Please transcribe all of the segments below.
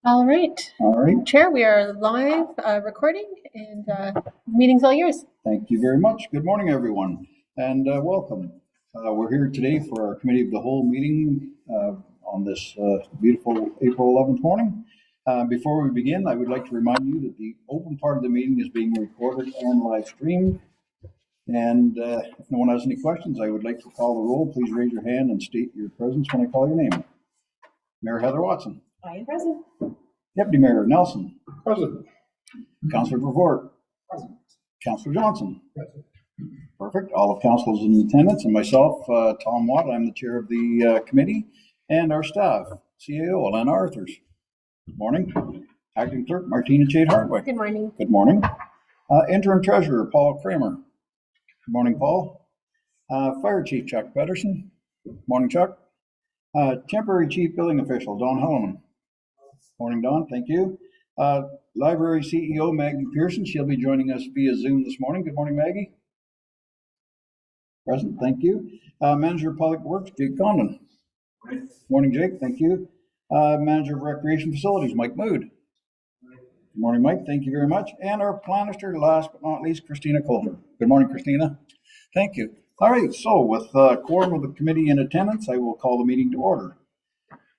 All right. Chair, we are live recording, and meeting's all yours. Thank you very much. Good morning, everyone, and welcome. We're here today for our Committee of the Whole meeting on this beautiful April 11th morning. Before we begin, I would like to remind you that the open part of the meeting is being recorded and live streamed. And if no one has any questions, I would like to call the roll. Please raise your hand and state your presence when I call your name. Mayor Heather Watson. I am present. Deputy Mayor Nelson. Present. Councillor Vervoort. Present. Councillor Johnson. Present. Perfect. All of council is in attendance, and myself, Tom Watt. I'm the chair of the committee, and our staff, CAO, Alana Arthurs. Good morning. Acting Clerk, Martina Chade Hardwick. Good morning. Good morning. Interim Treasurer, Paul Kramer. Good morning, Paul. Fire Chief, Chuck Pedersen. Good morning, Chuck. Temporary Chief Billing Official, Don Helleman. Morning, Don. Thank you. Library CEO, Maggie Pearson. She'll be joining us via Zoom this morning. Good morning, Maggie. Present. Thank you. Manager of Public Works, Jake Condon. Good morning, Jake. Thank you. Manager of Recreation Facilities, Mike Mood. Good morning, Mike. Thank you very much. And our planister, last but not least, Christina Coulter. Good morning, Christina. Thank you. All right. So with quorum of the committee in attendance, I will call the meeting to order.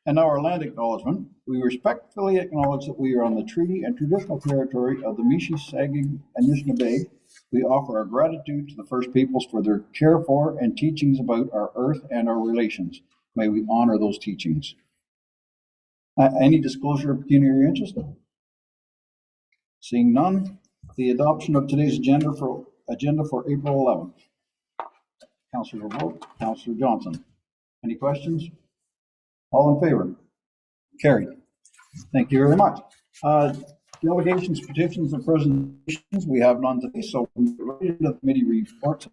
And now our land acknowledgement. We respectfully acknowledge that we are on the treaty and traditional territory of the Mishi-Sagig and Anishinaabe. We offer our gratitude to the First Peoples for their care for and teachings about our earth and our relations. May we honor those teachings. Any disclosure of pecuniary interest? Seeing none, the adoption of today's agenda for April 11th. Councillor Vervoort, Councillor Johnson. Any questions? All in favor? Carried. Thank you very much. Delegations, petitions, and presentations, we have none today, so we get right into the committee reports.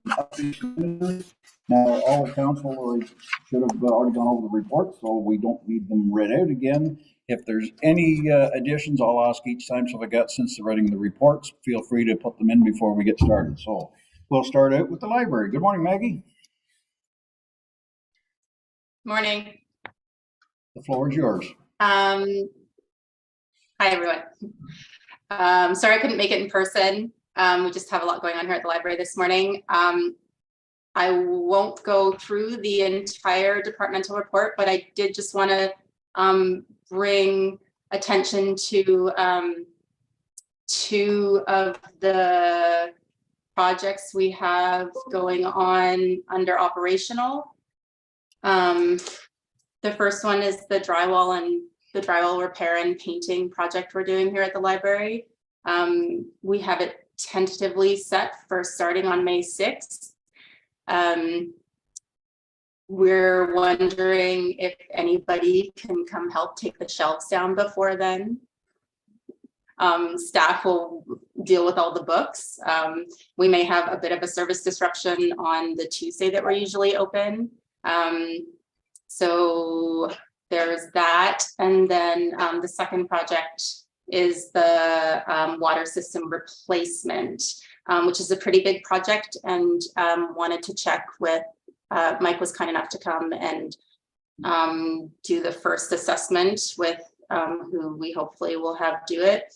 Now, all the council should have already gone over the report, so we don't need them read out again. If there's any additions, I'll ask each time. So if I got since they're writing the reports, feel free to put them in before we get started. So we'll start out with the library. Good morning, Maggie. Morning. The floor is yours. Hi, everyone. Sorry I couldn't make it in person. We just have a lot going on here at the library this morning. I won't go through the entire departmental report, but I did just want to bring attention to two of the projects we have going on under operational. The first one is the drywall repair and painting project we're doing here at the library. We have it tentatively set for starting on May 6th. We're wondering if anybody can come help take the shelves down before then. Staff will deal with all the books. We may have a bit of a service disruption on the Tuesday that we're usually open. So there's that. And then the second project is the water system replacement, which is a pretty big project, and wanted to check with, Mike was kind enough to come and do the first assessment with who we hopefully will have do it.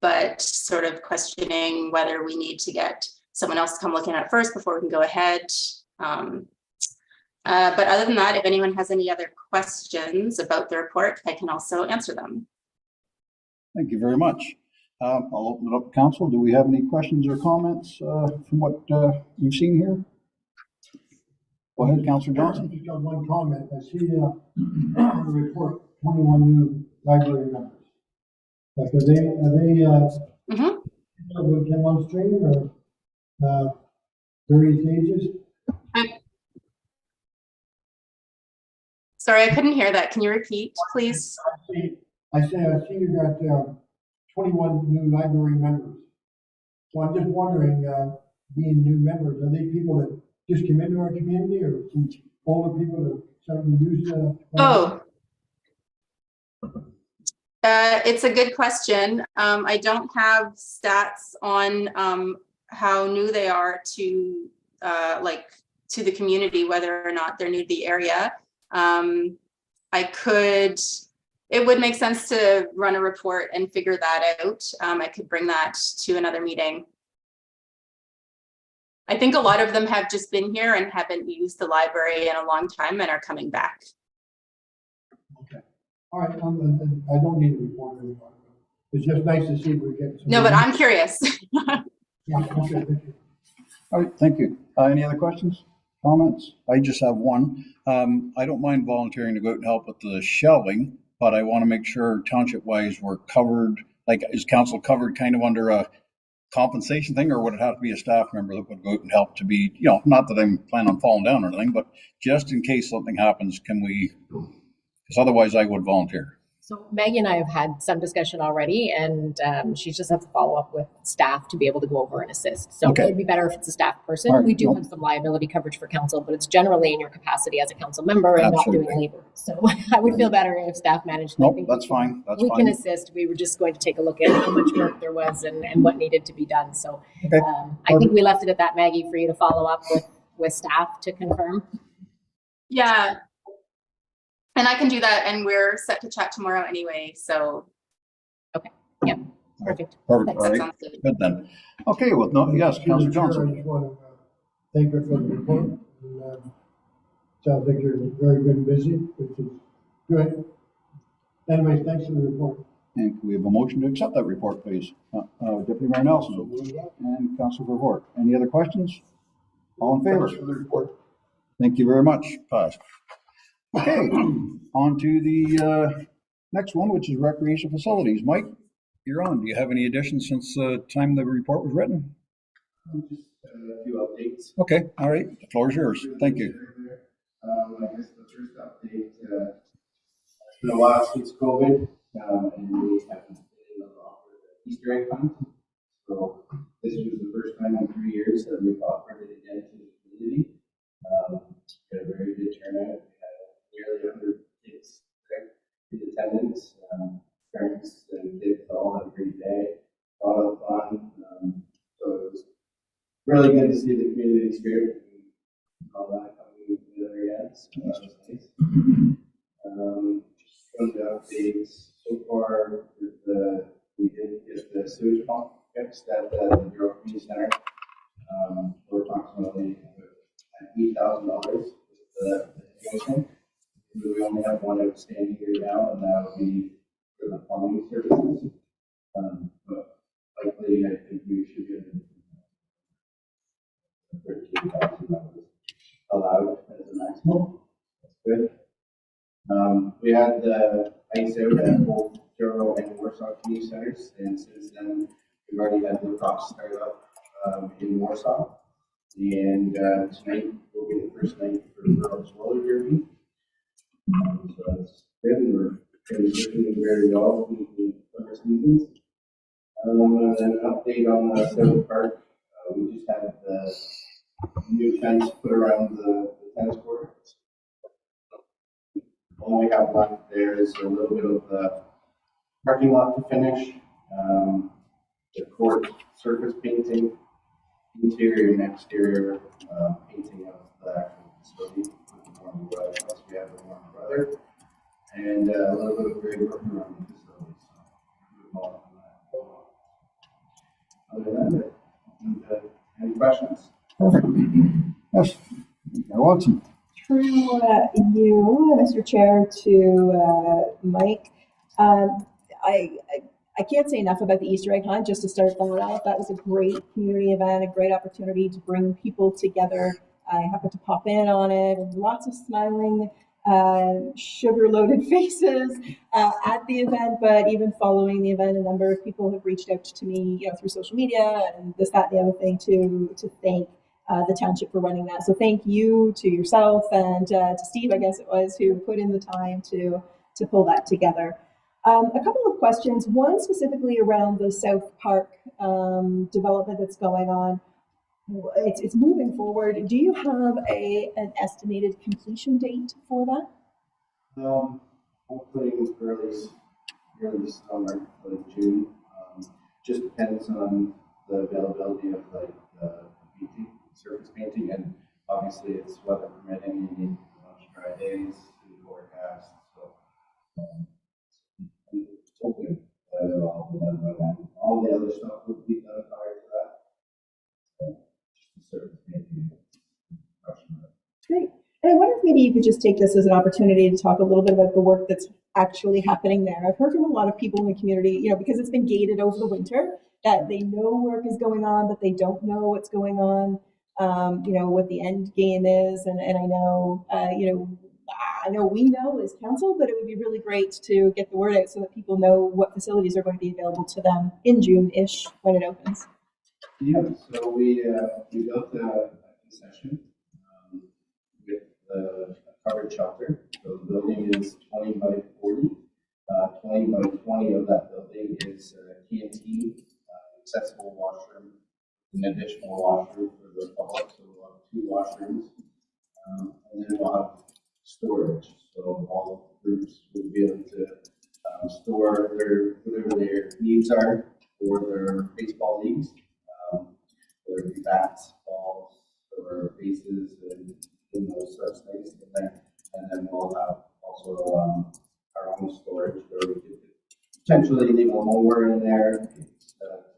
But sort of questioning whether we need to get someone else to come looking at it first before we can go ahead. But other than that, if anyone has any other questions about the report, I can also answer them. Thank you very much. I'll open it up to council. Do we have any questions or comments from what you've seen here? Go ahead, Councillor Johnson. Just got one comment. I see on the report 21 new library members. Like, are they come on stream or various ages? Sorry, I couldn't hear that. Can you repeat, please? I see you got 21 new library members. So I'm just wondering, being new members, are they people that just come into our community, or some older people that starting to use Oh, It's a good question. I don't have stats on how new they are to to the community, whether or not they're new to the area. It would make sense to run a report and figure that out. I could bring that to another meeting. I think a lot of them have just been here and haven't used the library in a long time and are coming back. Okay. All right, I don't need a report. It's just nice to see we're getting some. No, but I'm curious. Yeah, okay, thank you. All right, thank you. Any other questions, comments? I just have one. I don't mind volunteering to go out and help with the shelving, but I want to make sure township-wise we're covered. Like, is council covered kind of under a compensation thing, or would it have to be a staff member that would go out and help to be, not that I'm planning on falling down or anything, but just in case something happens, can we, because otherwise I would volunteer. So Maggie and I have had some discussion already, and she just has to follow up with staff to be able to go over and assist. So Okay. It would be better if it's a staff person. All right, We do nope. have some liability coverage for council, but it's generally in your capacity as a council member and Absolutely. not doing labor. So I would feel better if staff managed. Nope, that's fine. That's we fine. can assist. We were just going to take a look at how much work there was and what needed to be done. So Okay. I think we left it at that, Maggie, for you to follow up with staff to confirm. Yeah. And I can do that, and we're set to chat tomorrow anyway, so. Yep, perfect. Perfect. All That right. sounds good. Good then. Okay. Well, no, yes, Councillor I Johnson. just want to thank her for the report. And, sounds like you're very good and busy, which is good. Anyways, thanks for the report. And can we have a motion to accept that report, please? Deputy Mayor Nelson and Councillor Vervoort. Any other questions? All in favor? For the report. Thank you very much. Pass. Okay, on to the next one, which is recreation facilities. Mike, you're on. Do you have any additions since the time the report was written? Just a few updates. Okay, all right. The floor is yours. Thank you. I guess the first update, it's been a while since COVID, and we haven't been able to offer the Easter egg hunt. So this was the first time in 3 years that we've offered it again to the community. We had a very good turnout. We had nearly 100 kids in attendance. Parents and kids all had a great day. A lot of fun. So it was really good to see the community spirit and all that coming together again. So that was nice. Just some of the updates so far. We did get the sewage pump fixed at the Douro Community Center for approximately $8,000 with the connection. We only have one outstanding here now, and that would be for the plumbing services. But likely, I think we should get $13,000 allowed as a maximum. That's good. We had the ice out at both Douro and Warsaw Community Centers, and since then, we've already had the talks start up in Warsaw. And tonight will be the first night for girls roller derby. So that's good, and we're transitioning very well in the summer seasons. And then an update on the South Park. We just had the new fence put around the tennis court. All we have left there is a little bit of the parking lot to finish, the court surface painting, interior and exterior painting of the actual facility with the warm weather, plus we have the warm weather, and a little bit of great work around the facility. So, other than that, any questions? Perfect. Yes, Mayor Watson. Through you, Mr. Chair, to Mike. I can't say enough about the Easter egg hunt, just to start that off. That was a great community event, a great opportunity to bring people together. I happened to pop in on it, and lots of smiling, sugar-loaded faces at the event. But even following the event, a number of people have reached out to me, through social media and this, that, and the other thing to thank the township for running that. So thank you to yourself and to Steve, I guess it was, who put in the time to pull that together. A couple of questions, one specifically around the South Park development that's going on. It's moving forward. Do you have an estimated completion date for that? Hopefully early early summer, like June. Just depends on the availability of like painting, surface painting, and obviously it's weather permitting. You need a bunch of dry days in the forecast. So it's hoping that it'll all be done by then. All the other stuff would be done prior to that. So just the surface painting. Great. And I wonder if maybe you could just take this as an opportunity to talk a little bit about the work that's actually happening there. I've heard from a lot of people in the community, because it's been gated over the winter, that they know work is going on, but they don't know what's going on, what the end game is. And I know, I know we know as council, but it would be really great to get the word out so that people know what facilities are going to be available to them in June-ish when it opens. Yeah, so we built a concession with the covered shelter. So the building is 20 by 40. 20 by 20 of that building is TNT, accessible washroom, an additional washroom for the public. So we'll have 2 washrooms. And then we'll have storage. So all groups will be able to store whatever their needs are for their baseball leagues, whether it be bats, balls, or bases, and those sorts of things. And then we'll have also our own storage where we could potentially leave a mower in there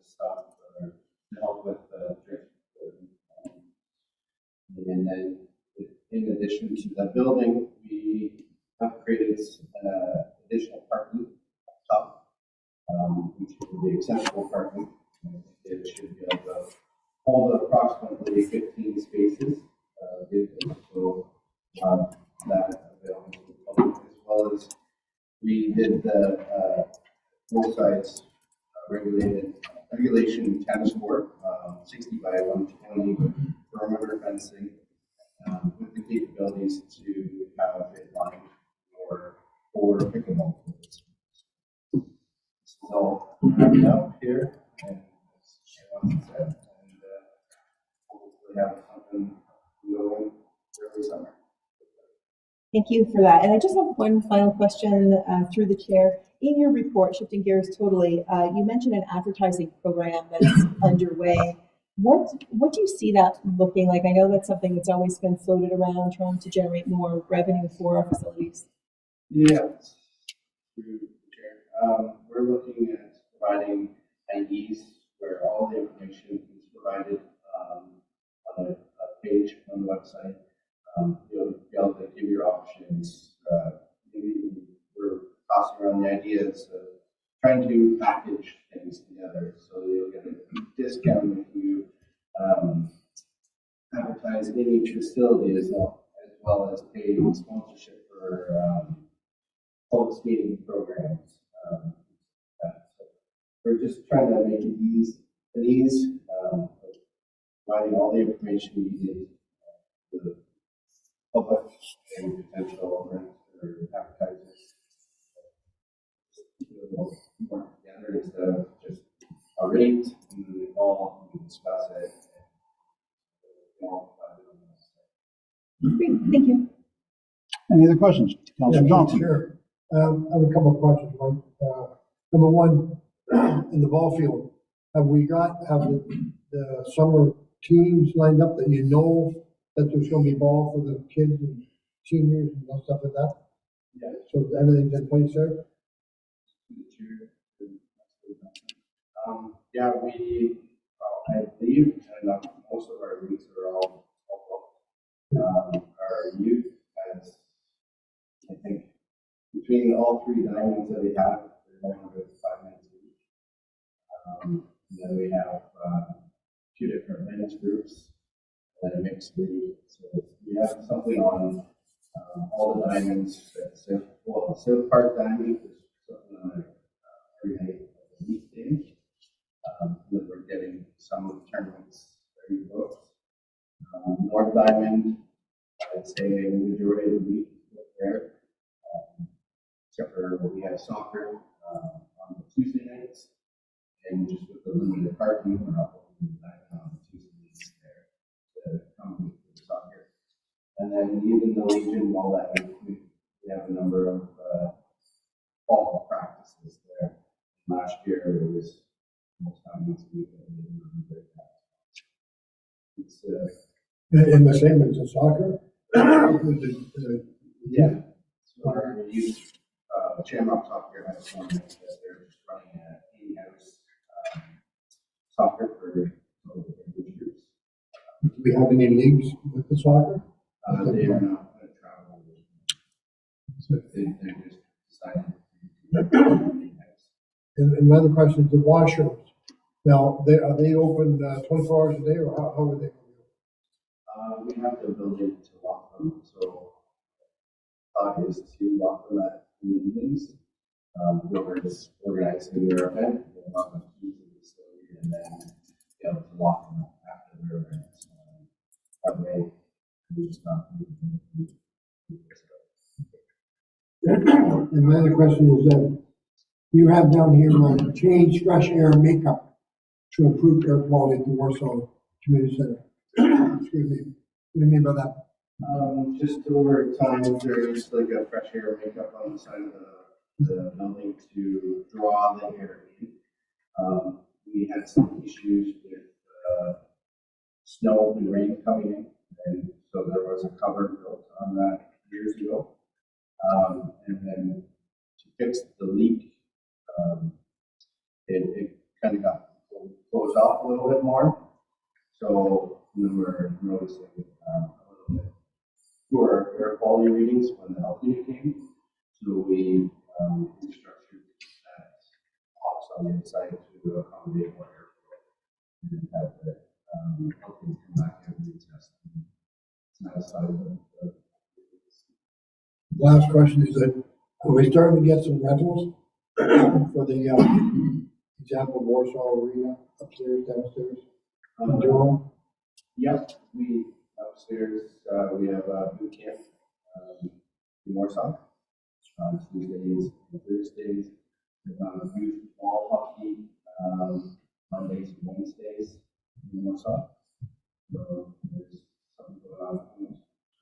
stuff or to help with drift. And then in addition to the building, we have created additional parking up top, which will be accessible parking. It should be able to hold approximately 15 spaces. So that available to the public, as well as we did the both sides regulation tennis court, 60 by 120 with perimeter fencing, with the capabilities to have a line for pickleball courts. So wrapping up here, and as Sharon said, and hopefully have something going early summer. Thank you for that. And I just have one final question through the chair. In your report, shifting gears totally, you mentioned an advertising program that's underway. What do you see that looking like? I know that's something that's always been floated around, trying to generate more revenue for our facilities. Yes, through the chair. We're looking at providing IDs where all the information is provided on a page on the website. You'll be able to give your options. Maybe we're tossing around the ideas of trying to package things together so you'll get a discount if you advertise in each facility as well as pay sponsorship for public skating programs. So we're just trying to make it ease, providing all the information needed to the public and potential renters or advertisers. Work together instead of just a rate and then we all discuss it. Great, thank you. Any other questions? Councilor Johnson? Sure. I have a couple of questions, Mike. Number one, in the ball field, have the summer teams lined up that that there's going to be ball for the kids and seniors and stuff like that? Yeah. So everything's in place there? Yeah, I believe, and most of our leagues are all our youth has, I think, between all 3 diamonds that we have, they're going with 5 minutes each. And then we have 2 different men's groups and a mixed league. So we have something on all the diamonds. South Park Diamond is something on every night of the weekday. Then we're getting some of the tournaments already booked. North Diamond, I'd say the majority of the week there, except for we have soccer on the Tuesday nights, and just with the limited parking, we're not open on the Tuesday nights there to come with soccer. And then even the Legion, all that, we have a number of fall practices there. last year it was almost 5 months a week. It's, In the same as the soccer? yeah, so our youth, Shamrock Soccer has one that they're just running an in-house soccer for groups. Do we have any leagues with the soccer? They are not going to travel. So they're just decided to in-house. And another question is the washrooms. Now, are they open 24 hours a day, or how are they? We have the ability to lock them, so thought is to lock them at the evenings. Whoever's organizing their event, they'll lock them to the facility and then be able to lock them after their event. That way, we just not. And my other question is that you have down here change fresh air makeup to improve air quality at the Warsaw Community Center. Excuse me. What do you mean by that? Just over time, there's like a fresh air makeup on the side of the building to draw the air in. We had some issues with snow and rain coming in, and so there was a cover built on that years ago. And then to fix the leak, it kind of got closed off a little bit more. So we were noticing a little bit poor air quality readings when the health unit came. So we restructured that box on the inside to accommodate more airflow and have the health unit come back and retest and satisfy the. Last question is that are we starting to get some rentals for the example Warsaw Arena upstairs, downstairs? Durham? Yep, we upstairs we have a boot camp in Warsaw. Tuesdays and Thursdays. Youth ball hockey Mondays and Wednesdays in Warsaw. So there's something going on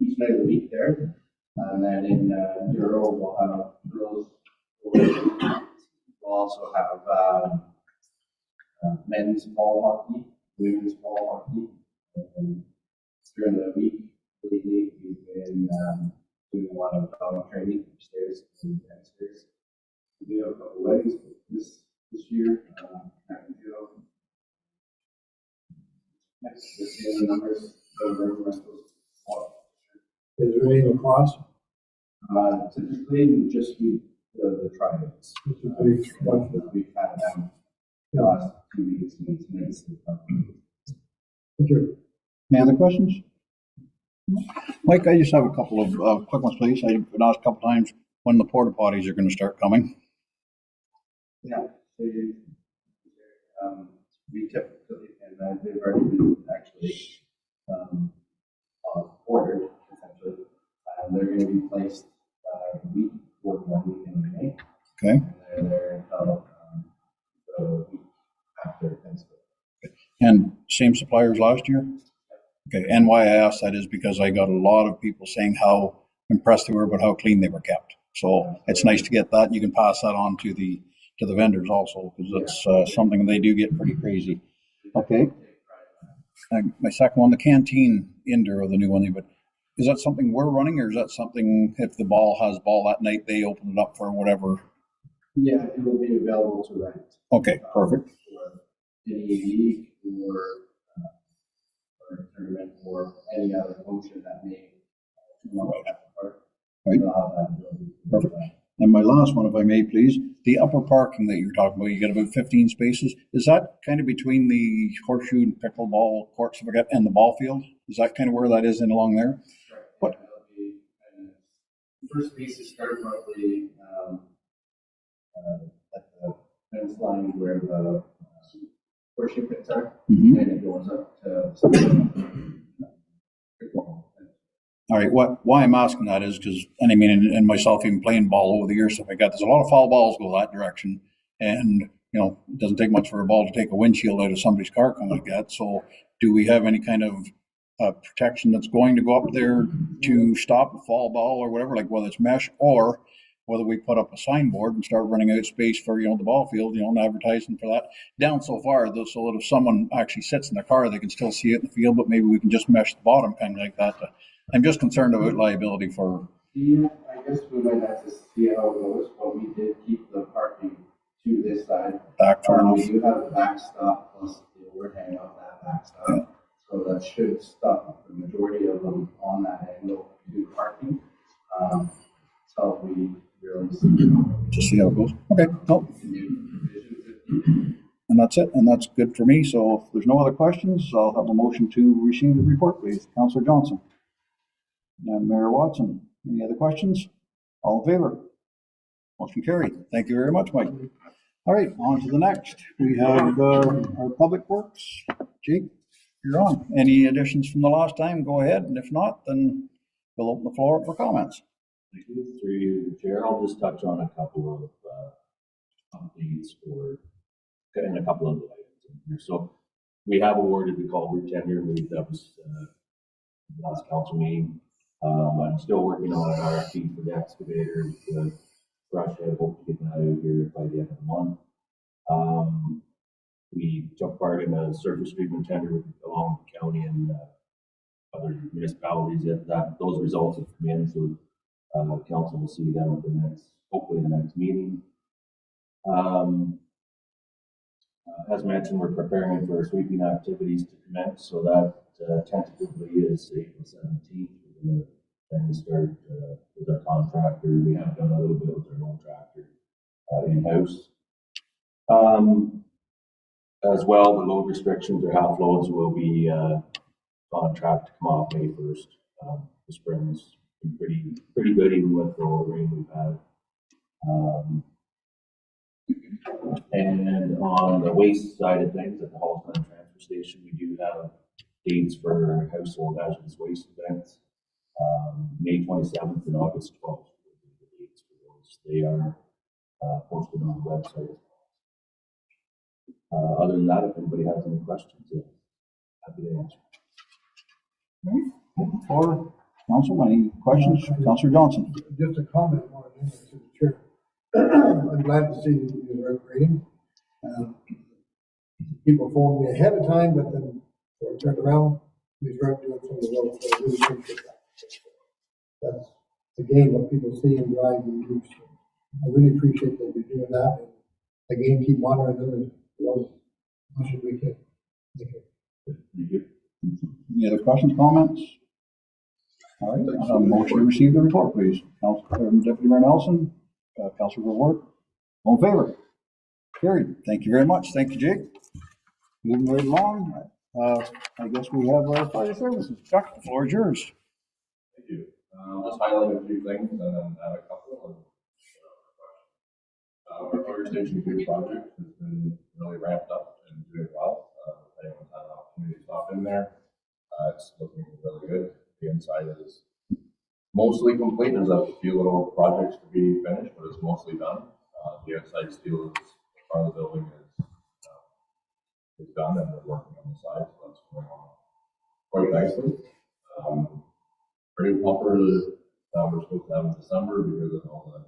each night of the week there. And then in Douro we'll have girls. We'll also have men's ball hockey, women's ball hockey, and during the week lately we've been doing a lot of dog training upstairs and downstairs. We have a couple weddings this year. Next, the numbers. Is there any lacrosse? Typically, just the tryouts. We've had them the last 2 weeks and it's nice. Thank you. Any other questions? Mike, I just have a couple of quick ones, please. I've been asked a couple times when the porta potties are going to start coming. Yeah, we typically, and they've already been actually ordered, essentially. They're going to be placed the week before 1 week in May. Okay. And they're there until the week after Thanksgiving. And same suppliers last year? Okay, and why I asked that is because I got a lot of people saying how impressed they were about how clean they were kept. So it's nice to get that. You can pass that on to the vendors also, because it's something they do get pretty crazy. Okay. My second one, the canteen indoor of the new one, but is that something we're running, or is that something if the ball has ball that night, they open it up for whatever? Yeah, it will be available to rent. Okay, perfect. For any league or tournament or any other function that may come up at the park. Right. They'll have that ability to do Perfect. that. And my last one, if I may, please, the upper parking that you're talking about, you get about 15 spaces. Is that kind of between the horseshoe and pickleball courts and the ball field? Is that kind of where that is in along there? Right. What? Yeah, it'll be, the first spaces start roughly at the fence line where the horseshoe pits are, Mm-hmm. and it goes up to All right. Why I'm asking that is because, and I mean, and myself even playing ball over the years, stuff like that, there's a lot of foul balls go that direction. And, you know, it doesn't take much for a ball to take a windshield out of somebody's car coming like that. So do we have any kind of protection that's going to go up there to stop a foul ball or whatever, like whether it's mesh, or whether we put up a signboard and start running out space for, the ball field, and advertising for that down so far, though, so that if someone actually sits in their car, they can still see it in the field, but maybe we can just mesh the bottom kind like that. I'm just concerned about liability for. Yeah, I guess we might have to see how it goes, but we did keep the parking to this side. Back We do have a backstop plus the overhang of that backstop. Yeah. So that should stop the majority of them on that angle to parking. So we really Just see how it goes. Okay. Nope. And that's it. And that's good for me. So if there's no other questions, I'll have a motion to receive the report, please. Councillor Johnson. And Mayor Watson. Any other questions? All in favor? Motion carried. Thank you very much, Mike. All right, on to the next. We have our Public Works. Jake, you're on. Any additions from the last time? Go ahead. And if not, then we'll open the floor up for comments. Through you, Chair, I'll just touch on a couple of updates for getting a couple of items in here. So we have awarded the culvert tender. That was last council meeting. I'm still working on an RFP for the excavator. The brush, I hope to get that out here by the end of the month. We took part in a surface treatment tender along the county and other municipalities. Those results have come in, so council will see them at hopefully the next meeting. As mentioned, we're preparing for sweeping activities to commence, so that tentatively is April 17th. We're going to then start with our contractor. We have done a little bit with our own tractor in-house. As well, the load restrictions or half loads will be on track to come off May 1st. The spring's been pretty good, even with all the rain we've had. And on the waste side of things, at the Halltown Transfer Station, we do have dates for household hazardous waste events. May 27th and August 12th will be the dates for those. They are posted on the website. Other than that, if anybody has any questions, happy to answer. For council, any questions? Councillor Johnson. Just a comment more than anything to the chair. I'm glad to see you recreating. People phoned me ahead of time, but then when I turned around, we weren't doing some of the work, so I really appreciate that. That's again what people see and drive and do. So I really appreciate that you're doing that. And again, keep monitoring them as much as we can. Thank you. Any other questions, comments? All right, motion to receive the report, please. Deputy Mayor Nelson, Councillor Ward, all in favor? Carried. Thank you very much. Thank you, Jake. Moving right along, I guess we have our fire services. Chuck, the floor is yours. Thank you. I'll just highlight a few things and then add a couple. Our fire station group project has been really ramped up and doing well. If anyone's had an opportunity to stop in there, it's looking really good. The inside is mostly complete. There's a few little projects to be finished, but it's mostly done. The outside steel is in front of the building is done, and they're working on the side, so that's going on quite nicely. Pretty pumper that we're supposed to have in December because of all the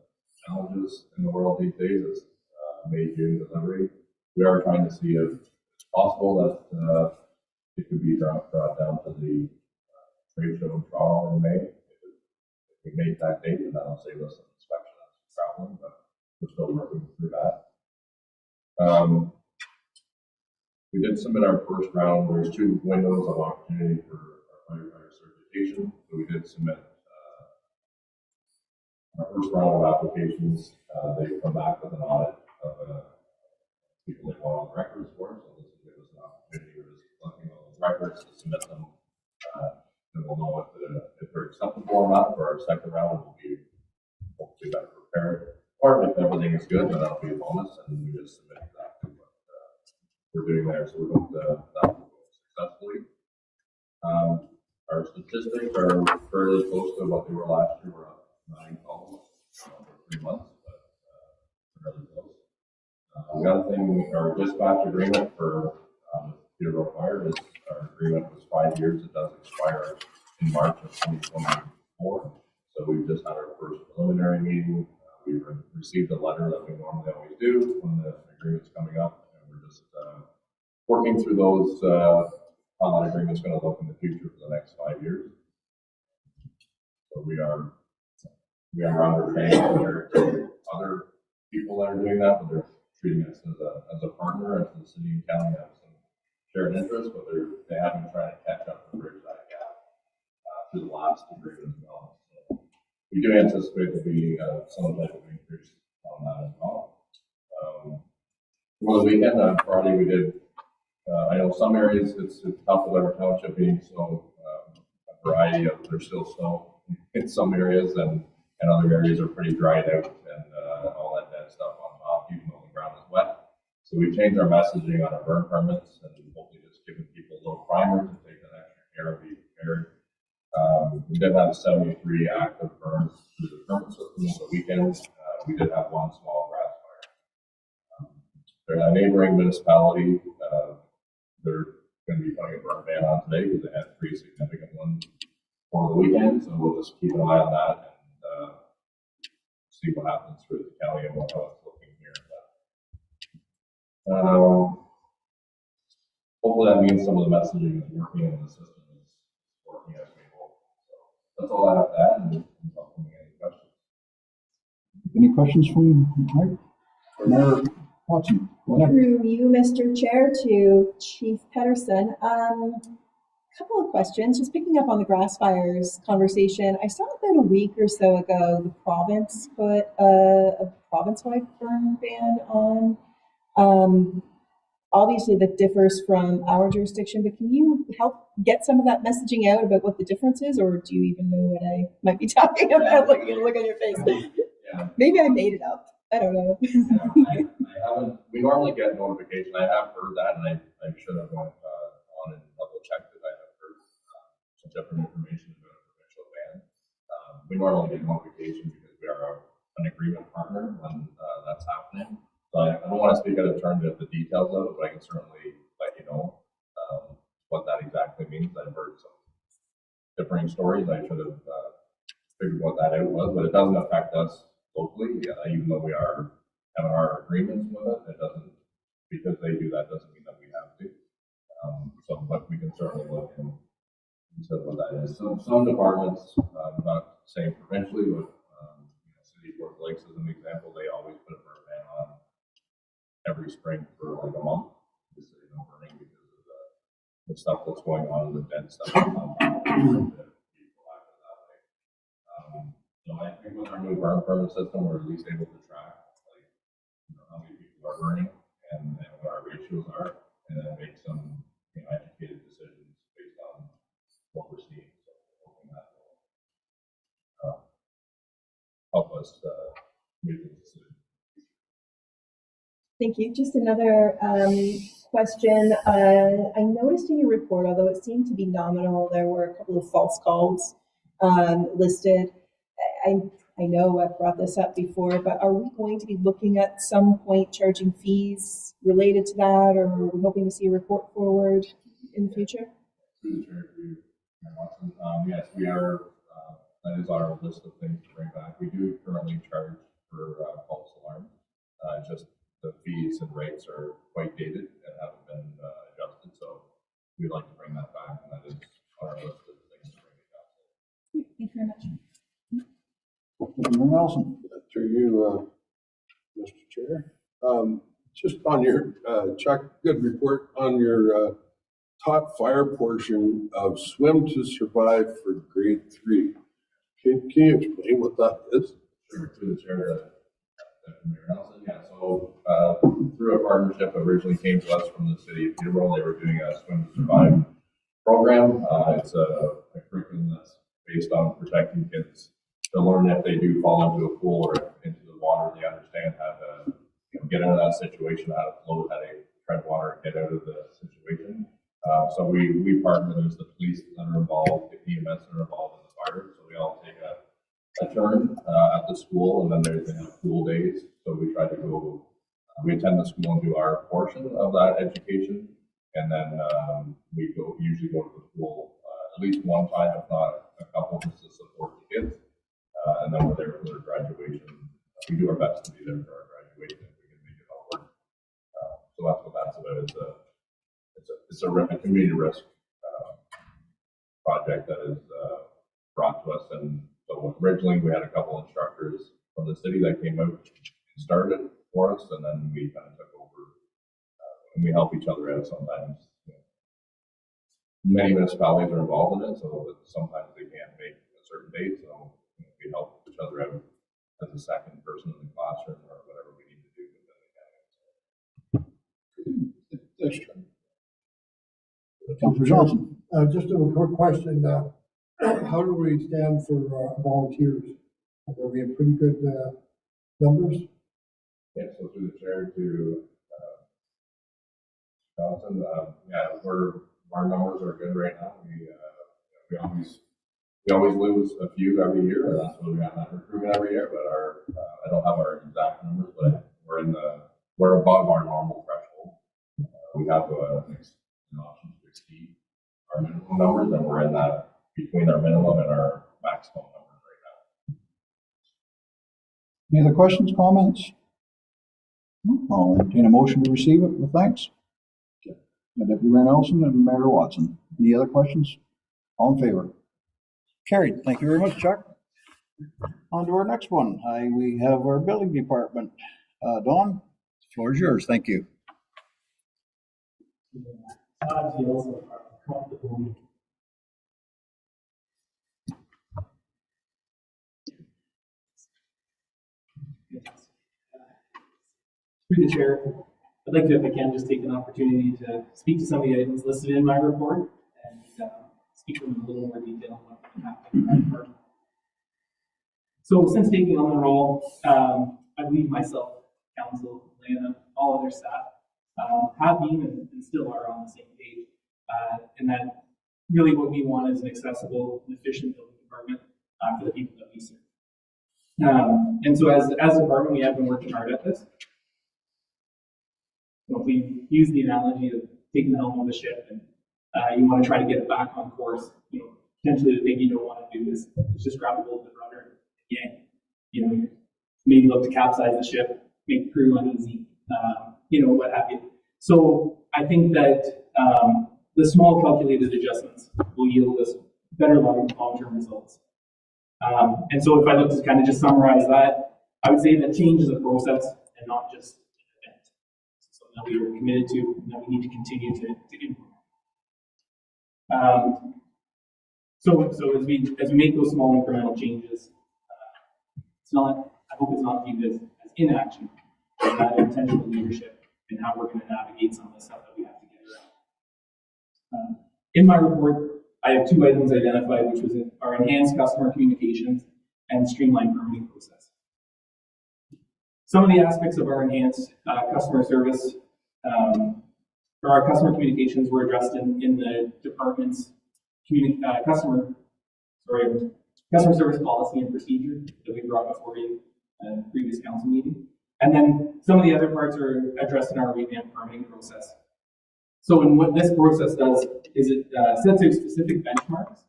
challenges in the world these days. It's May, June delivery. We are trying to see if it's possible that it could be brought down to the trade show in Toronto in May. If we make that date, then that'll save us some inspection and traveling, but we're still working through that. We did submit our first round. There's 2 windows of opportunity for our firefighter certification. So we did submit our first round of applications. They've come back with an audit of people they want on records for. So this will give us an opportunity to just looking at those records to submit them. And we'll know if they're acceptable or not for our second round. We'll be hopefully better prepared. Or if everything is good, then that'll be a bonus, and we just submit exactly what we're doing there. So we hope that will go successfully. Our statistics are fairly close to what they were last year. We're up 9 calls for 3 months, but fairly close. The other thing, our dispatch agreement for Douro Fire is our agreement was 5 years. It does expire in March of 2024. So we've just had our first preliminary meeting. We received a letter that we normally always do when the agreement's coming up, and we're just working through those, how that agreement's going to look in the future for the next 5 years. So we are underpaying compared to other people that are doing that, but they're treating us as a partner, as the city and county have some shared interests, but they have been trying to catch up and bridge that gap through the last agreement as well. So we do anticipate there be some type of increase on that as well. Over the weekend, on Friday, we did. I know some areas it's tough with our township being so a variety of there's still snow in some areas, and other areas are pretty dried out and all that dead stuff on top, even though the ground is wet. So we changed our messaging on our burn permits and hopefully just giving people a little primer to take that extra care and be prepared. We did have 73 active burns through the permit system over the weekend. We did have one small grass fire. There's a neighboring municipality. They're going to be putting a burn ban on today because they had 3 significant ones over the weekend. So we'll just keep an eye on that and see what happens through the county and how it's looking here. Hopefully that means some of the messaging is working and the system is working as we hope. So that's all I have to add. And welcome any questions. Any questions from Mike? Mayor Watson? Through you, Mr. Chair, to Chief Pedersen. Couple of questions. Just picking up on the grass fires conversation. I saw about a week or so ago the province put a province-wide burn ban on. Obviously, that differs from our jurisdiction, but can you help get some of that messaging out about what the difference is, or do you even know what I might be talking about? Look on your face. Yeah. Maybe I made it up. I don't know. I haven't. We normally get notification. I have heard that, and I should have went on and double checked it. I have heard some different information about a provincial ban. We normally get notification because we are an agreement partner when that's happening. So I don't want to speak out of turn to the details of it, but I can certainly let you know what that exactly means. I've heard some differing stories. I should have figured what that out was, but it doesn't affect us locally, even though we are having our agreements with it. It doesn't, because they do that doesn't mean that we have to. But we can certainly look into what that is. Some departments, not saying provincially, but City of Fort Lakes as an example, they always put a burn ban on every spring for like a month, just so burning because of the stuff that's going on, the dead stuff. So I think with our new burn permit system, we're at least able to track how many people are burning and what our ratios are, and then make some educated decisions based on what we're seeing. So hoping that will help us make the decision. Thank you. Just another question. I noticed in your report, although it seemed to be nominal, there were a couple of false calls listed. I know I've brought this up before, but are we going to be looking at some point charging fees related to that, or are we hoping to see a report forward in the future? Yes, we are. That is on our list of things to bring back. We do currently charge for false alarms. Just the fees and rates are quite dated and haven't been adjusted, so we'd like to bring that back, and that is on our list of things to bring back. Thank you very much. Nelson. Through you, Mr. Chair. Just on your, Chuck, good report on your top fire portion of Swim to Survive for grade 3. Can you explain what that is? Sure, through the chair, Mayor Nelson. Yeah, so through a partnership that originally came to us from the city of Peterborough, they were doing a Swim to Survive program. It's a curriculum that's based on protecting kids to learn if they do fall into a pool or into the water, they understand how to get out of that situation, how to float, how to tread water, get out of the situation. So we partner. There's the police that are involved, the EMS that are involved in the fire. So we all take a turn at the school, and then there's pool days. So we try to go. We attend the school and do our portion of that education, and then we usually go to the pool at least one time, if not a couple, just to support the kids. And then we're there for their graduation we do our best to be there for our graduation if we can make it all work. So that's what that's about. It's a community risk project that is brought to us. And so originally we had a couple instructors from the city that came out and started for us, and then we kind of took over and we help each other out sometimes. Many municipalities are involved in it, so sometimes they can't make a certain date, so we help each other out as a second person in the classroom or whatever we need to do within the county. That's true. Councillor Johnson. Just a quick question, how do we stand for volunteers? Are we in pretty good numbers? Yeah, so through the chair to Johnson, our numbers are good right now. We always lose a few every year, and that's why we have that recruitment every year. But I don't have our exact numbers, but we're above our normal threshold. We have an option to exceed our minimum numbers, and we're in that between our minimum and our maximum numbers right now. Any other questions, comments? I'll entertain a motion to receive it with thanks. Deputy Mayor Nelson and Mayor Watson. Any other questions? All in favor? Carried. Thank you very much, Chuck. On to our next one. We have our building department. Dawn, the floor is yours. Thank you. Through the chair, I'd like to, if I can, just take an opportunity to speak to some of the items listed in my report and speak to them in a little more detail on what happened in my department. So since taking on the role, I believe myself, council, Lana, all other staff have been and still are on the same page. And that really what we want is an accessible and efficient building department for the people that we serve. And so as a department, we have been working hard at this. So if we use the analogy of taking the helm of a ship and you want to try to get it back on course, potentially the thing you don't want to do is just grab a hold of the rudder and yank. Maybe look to capsize the ship, make the crew uneasy, what have you. So I think that the small calculated adjustments will yield us better long-term results. And so if I look to kind of just summarize that, I would say that change is a process and not just an event. It's something that we are committed to and that we need to continue to implement. So as we make those small incremental changes, I hope it's not viewed as inaction, but that intentional leadership in how we're going to navigate some of the stuff that we have to get around. In my report, I have 2 items identified, which was our enhanced customer communications and streamlined permitting process. Some of the aspects of our enhanced customer service or our customer communications were addressed in the department's customer service policy and procedure that we brought before you in the previous council meeting. And then some of the other parts are addressed in our revamped permitting process. So what this process does is it sets out specific benchmarks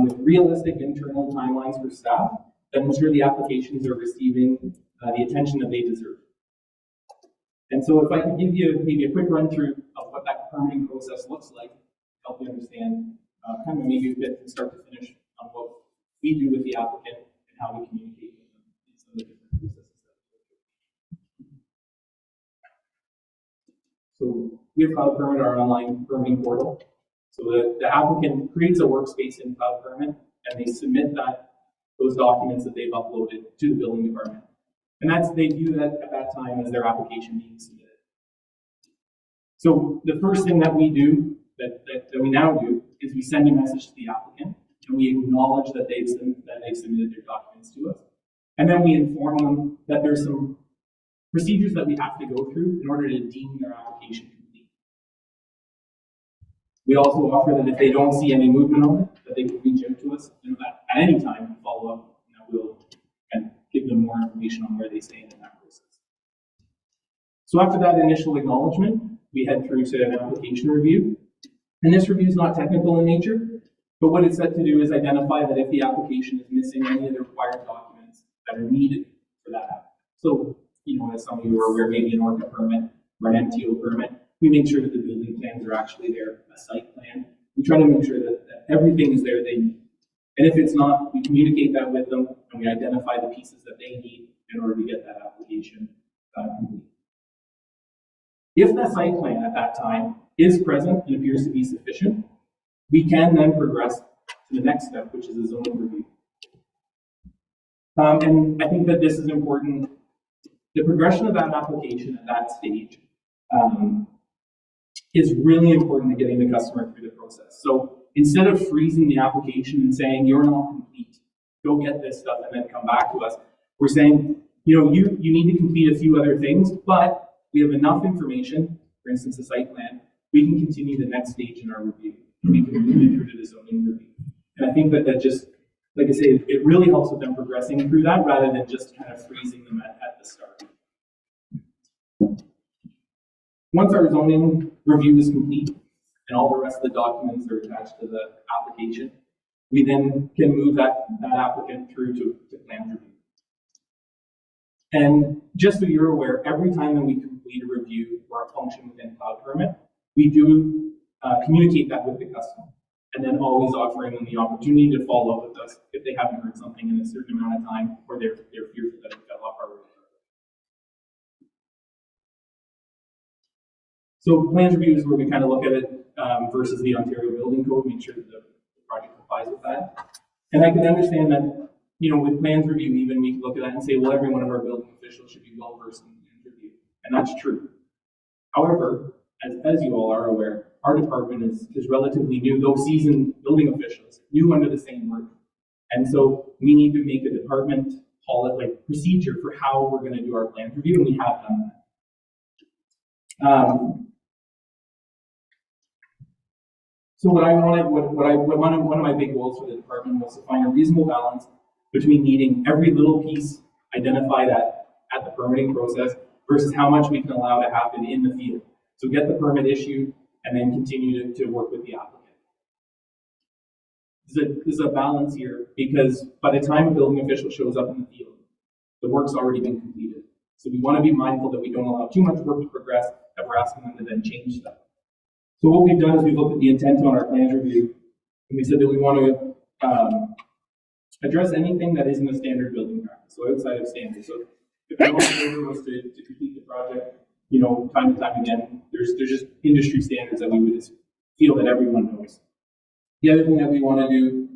with realistic internal timelines for staff that ensure the applications are receiving the attention that they deserve. And so if I could give you maybe a quick run through of what that permitting process looks like, help you understand kind of maybe a bit from start to finish on what we do with the applicant and how we communicate with them in some of the different processes that we go through. So we have Cloud Permit, our online permitting portal. So the applicant creates a workspace in Cloud Permit and they submit those documents that they've uploaded to the building department. And they view that at that time as their application being submitted. So the first thing that we do, that we now do, is we send a message to the applicant and we acknowledge that they've submitted their documents to us. And then we inform them that there's some procedures that we have to go through in order to deem their application complete. We also offer that if they don't see any movement on it, that they can reach out to us at any time and follow up, and we'll give them more information on where they stand in that process. So after that initial acknowledgement, we head through to an application review. And this review is not technical in nature, but what it's set to do is identify that if the application is missing any of the required documents that are needed for that application, as some of you are aware, maybe an ORCA permit or an MTO permit. We make sure that the building plans are actually there, a site plan. We try to make sure that everything is there they need. And if it's not, we communicate that with them and we identify the pieces that they need in order to get that application complete. If the site plan at that time is present and appears to be sufficient, we can then progress to the next step, which is a zoning review. And I think that this is important. The progression of that application at that stage is really important to getting the customer through the process. So instead of freezing the application and saying, you're not complete, go get this stuff and then come back to us, we're saying, you need to complete a few other things, but we have enough information, for instance, a site plan, we can continue the next stage in our review. We can move it through to the zoning review. And I think that just, like I say, it really helps with them progressing through that rather than just kind of freezing them at the start. Once our zoning review is complete and all the rest of the documents are attached to the application, we then can move that applicant through to plan review. And just so you're aware, every time that we complete a review or a function within Cloud Permit, we do communicate that with the customer, and then always offering them the opportunity to follow up with us if they haven't heard something in a certain amount of time or they're fearful that it fell off our radar. So plans review is where we kind of look at it versus the Ontario Building Code, make sure that the project complies with that. And I can understand that, with plans review, even we can look at that and say, well, every one of our building officials should be well versed in review, and that's true. However, as you all are aware, our department is relatively new, though seasoned building officials, new under the same roof. And so we need to make a department procedure for how we're going to do our plans review, and we have done that. So one of my big goals for the department was to find a reasonable balance between needing every little piece identified at the permitting process versus how much we can allow to happen in the field. So get the permit issued and then continue to work with the applicant. There's a balance here because by the time a building official shows up in the field, the work's already been completed. So we want to be mindful that we don't allow too much work to progress, that we're asking them to then change stuff. So what we've done is we've looked at the intent on our plans review, and we said that we want to address anything that isn't a standard building practice, so outside of standards. So if the owner was to complete the project, time and time again, there's just industry standards that we would feel that everyone knows. The other thing that we want to do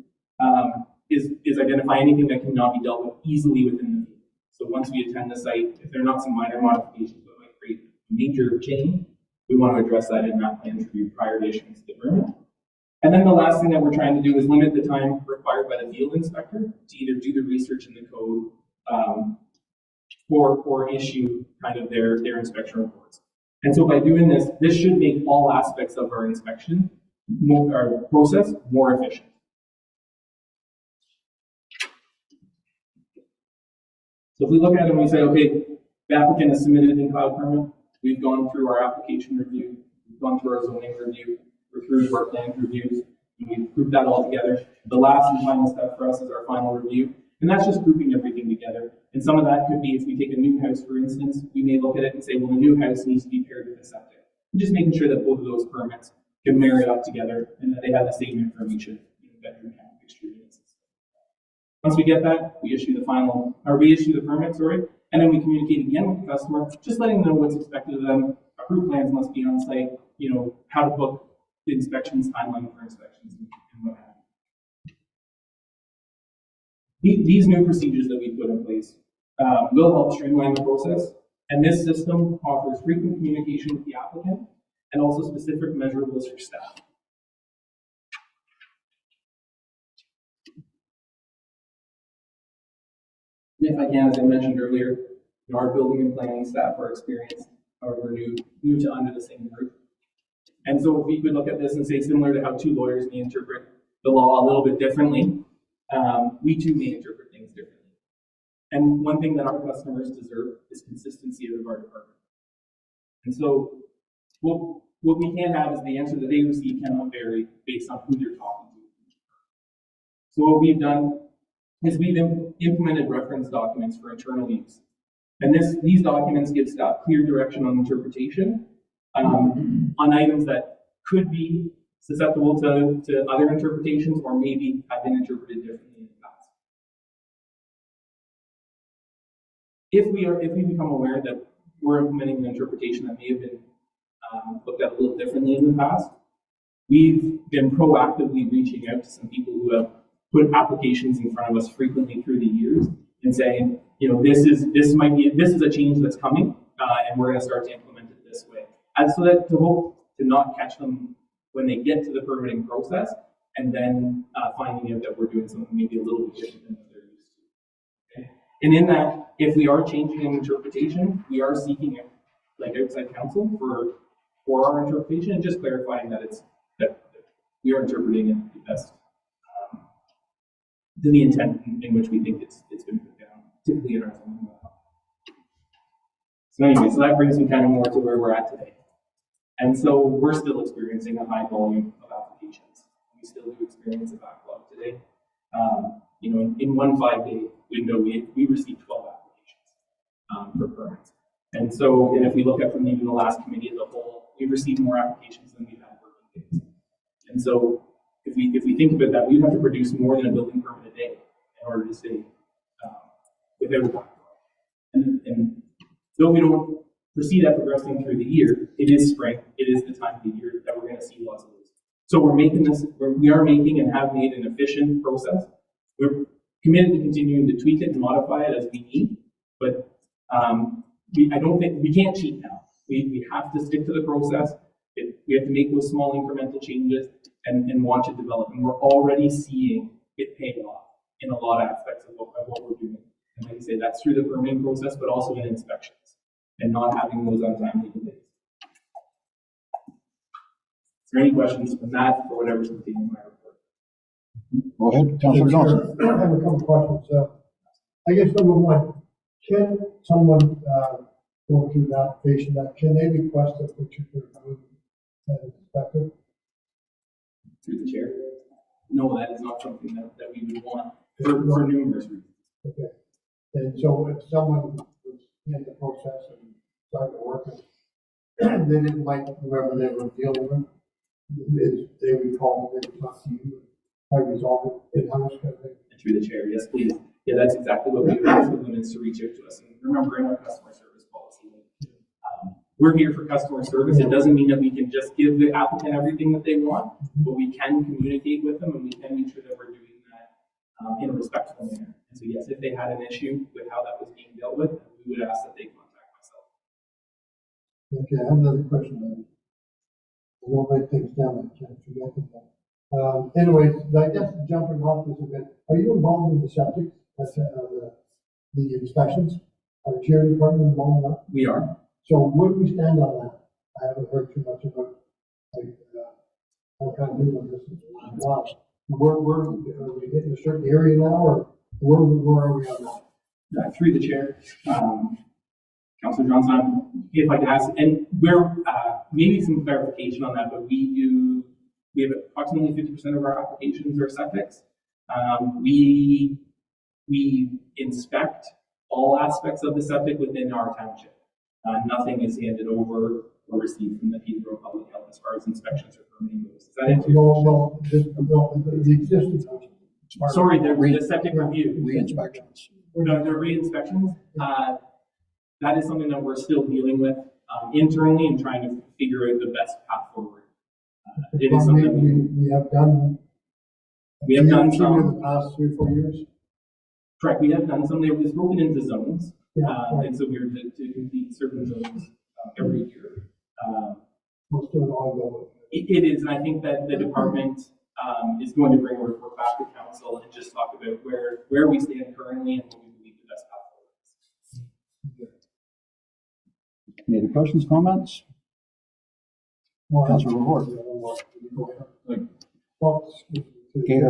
is identify anything that cannot be dealt with easily within the field. So once we attend the site, if there are not some minor modifications that might create a major change, we want to address that in that plan review prior to issuance of the permit. And then the last thing that we're trying to do is limit the time required by the field inspector to either do the research in the code or issue kind of their inspection reports. And so by doing this, this should make all aspects of our inspection process more efficient. So if we look at it and we say, okay, the applicant has submitted in Cloud Permit, we've gone through our application review, we've gone through our zoning review, we're through our plan reviews, and we've grouped that all together. The last and final step for us is our final review, and that's just grouping everything together. And some of that could be if we take a new house, for instance, we may look at it and say, well, the new house needs to be paired with a septic. And just making sure that both of those permits can marry up together and that they have the same information, bedroom count, fixture units. Once we get that, we issue the permit, and then we communicate again with the customer, just letting them know what's expected of them. Approved plans must be on site, how to book the inspections, timeline for inspections, and what have you. These new procedures that we put in place will help streamline the process, and this system offers frequent communication with the applicant and also specific measurables for staff. If I can, as I mentioned earlier, our building and planning staff are experienced, however, new to under the same roof. And so if we could look at this and say, similar to how two lawyers may interpret the law a little bit differently, we too may interpret things differently. And one thing that our customers deserve is consistency out of our department. And so what we can't have is the answer that they receive cannot vary based on who they're talking to. So what we've done is we've implemented reference documents for internal use. And these documents give staff clear direction on interpretation on items that could be susceptible to other interpretations or maybe have been interpreted differently in the past. If we become aware that we're implementing an interpretation that may have been looked at a little differently in the past, we've been proactively reaching out to some people who have put applications in front of us frequently through the years and saying, you know, this is a change that's coming, and we're going to start to implement it this way. And so that to hope to not catch them when they get to the permitting process, and then finding out that we're doing something maybe a little bit different than what they're used to. Okay? And in that, if we are changing an interpretation, we are seeking like outside counsel for our interpretation and just clarifying that that we are interpreting it the best to the intent in which we think it's been put down, typically in our zoning law. So anyway, so that brings me kind of more to where we're at today. And so we're still experiencing a high volume of applications. We still do experience a backlog today. You know, in one 5-day window, we received 12 applications for permits. And so, and if we look at from even the last committee as a whole, we've received more applications than we've had working days. And so, if we think about that, we have to produce more than a building permit a day in order to stay without a backlog. And though we don't foresee that progressing through the year, it is spring. It is the time of the year that we're going to see lots of those. So we are making and have made an efficient process. We're committed to continuing to tweak it and modify it as we need, but I don't think we can't cheat now. We have to stick to the process. We have to make those small incremental changes and watch it develop. And we're already seeing it pay off in a lot of aspects of what we're doing. And like I say, that's through the permitting process, but also in inspections and not having those untimely delays. Is there any questions from that or whatever's contained in my report? Go ahead, Councillor Johnson. I have a couple questions. I guess number one, can someone go through the application, can they request a picture for the inspector? Through the chair? No, that is not something that we would want for numerous reasons. Okay. And so if someone was in the process and started working, they didn't like whoever they were dealing with, they would call, they would talk to you, how you resolve it in-house kind of thing. Through the chair, yes, please. Yeah, that's exactly what we would ask for them, is to reach out to us. And remember, in our customer service policy, we're here for customer service. It doesn't mean that we can just give the applicant everything that they want, but we can communicate with them and we can make sure that we're doing that in a respectful manner. And so yes, if they had an issue with how that was being dealt with, we would ask that they contact myself. Okay, I have another question. I don't write things down, I can't forget them. Anyways, I guess jumping off this a bit, are you involved in the septic, the inspections? Are the chair department involved in that? We are. So where do we stand on that? I haven't heard too much about, like, what kind of new on this. Wow. Where are we hitting a certain area now, or where are we on that? Through the chair, Councillor Johnson, if I could ask, and we're maybe some clarification on that, but we have approximately 50% of our applications are septics. We inspect all aspects of the septic within our township. Nothing is handed over or received from the Peterborough Public Health as far as inspections or permitting goes. Does that answer your question? No, the existing. Sorry, the septic review. Re-inspections. No, the re-inspections. That is something that we're still dealing with internally and trying to figure out the best path forward. It is something we have done. We have done some in the past 3 or 4 years. Correct. We have done some. It was broken into zones, Yeah, and so we're to complete certain zones every year. we're still ongoing. It is, and I think that the department is going to bring a report back to council and just talk about where we stand currently and what we believe the best path forward is. Any other questions, comments? Councillor Report. Okay,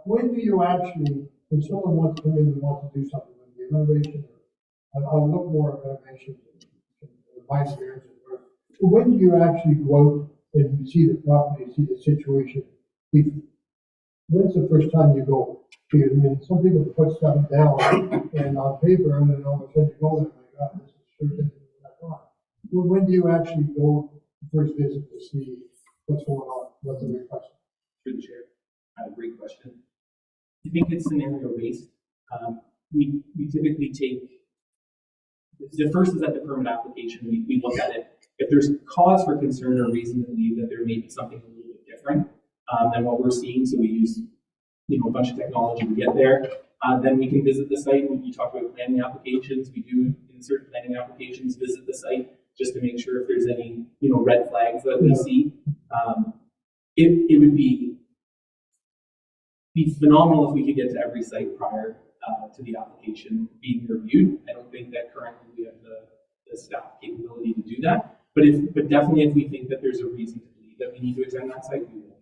When do you actually, when someone wants to come in and wants to do something, with the renovation, I'll look more at renovation, my experience. When do you actually go out and see the property, see the situation, when's the first time you go? Because, I mean, some people put stuff down and on paper, and then all of a sudden you go there, like, oh, this is sure different than I thought. When do you actually go first visit to see what's going on, what the request? Through the chair. Great question. I think it's scenario based. We typically take, the first is at the permit application, we look at it. If there's cause for concern or reason to believe that there may be something a little bit different than what we're seeing, so we use a bunch of technology to get there, then we can visit the site. When you talk about planning applications, we do insert planning applications, visit the site, just to make sure if there's any red flags that we see. It would be phenomenal if we could get to every site prior to the application being reviewed. I don't think that currently we have the staff capability to do that, but definitely if we think that there's a reason to believe that we need to attend that site, we will.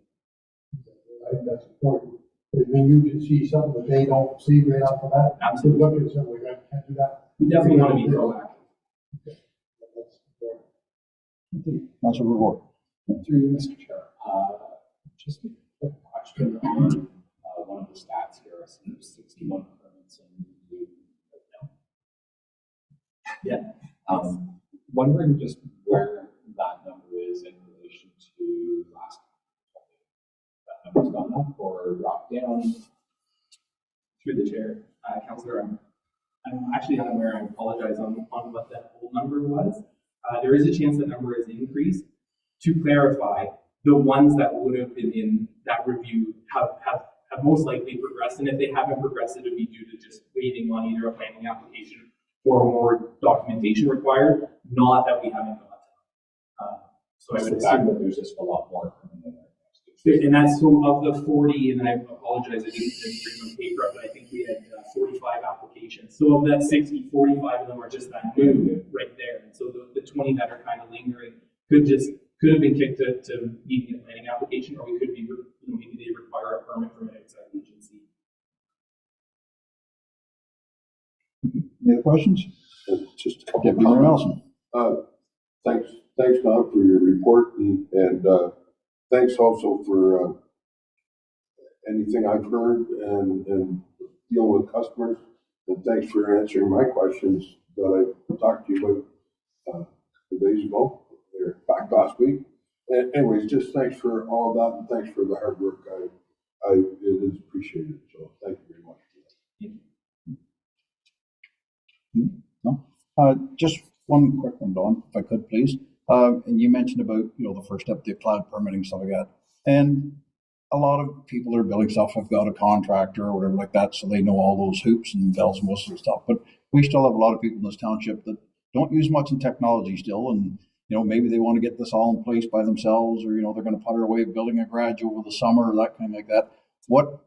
I think that's important. When you can see something that they don't see right off the bat, Absolutely. Look at something, I can't do that. We definitely want to be proactive. Councilor Reward. Through you, Mr. Chair. Just a quick question on one of the stats here. I see there's 61 permits in the right now. Yeah. Wondering just where that number is in relation to last year. That number's gone up or dropped down? Through the chair, Councillor, I'm actually unaware. I apologize on what that whole number was. There is a chance that number is increased. To clarify, the ones that would have been in that review have most likely progressed, and if they haven't progressed, it would be due to just waiting on either a planning application or more documentation required, not that we haven't got them. So I would assume that there's just a lot more coming in there. And that's so of the 40, and then I apologize, I didn't bring my paper up, but I think we had 45 applications. So of that 60, 45 of them are just that new right there. And so the 20 that are kind of lingering could have been kicked to needing a planning application, or we could be, maybe they require a permit from an outside agency. Any other questions? Just a couple Deputy Mayor Nelson. Thanks, Don, for your report, and thanks also for anything I've heard and dealing with customers. And thanks for answering my questions that I talked to you about 2 days ago, or back last week. And anyways, just thanks for all of that, and thanks for the hard work. It is appreciated. So thank you very much for that. No. Just one quick one, Dawn, if I could, please. And you mentioned about, the first step, the cloud permitting, stuff like that. And a lot of people that are building stuff have got a contractor or whatever like that, so they know all those hoops and bells and whistles and stuff. But we still have a lot of people in this township that don't use much in technology still. And, maybe they want to get this all in place by themselves, or, they're going to putter away building a garage over the summer or that kind of like that. What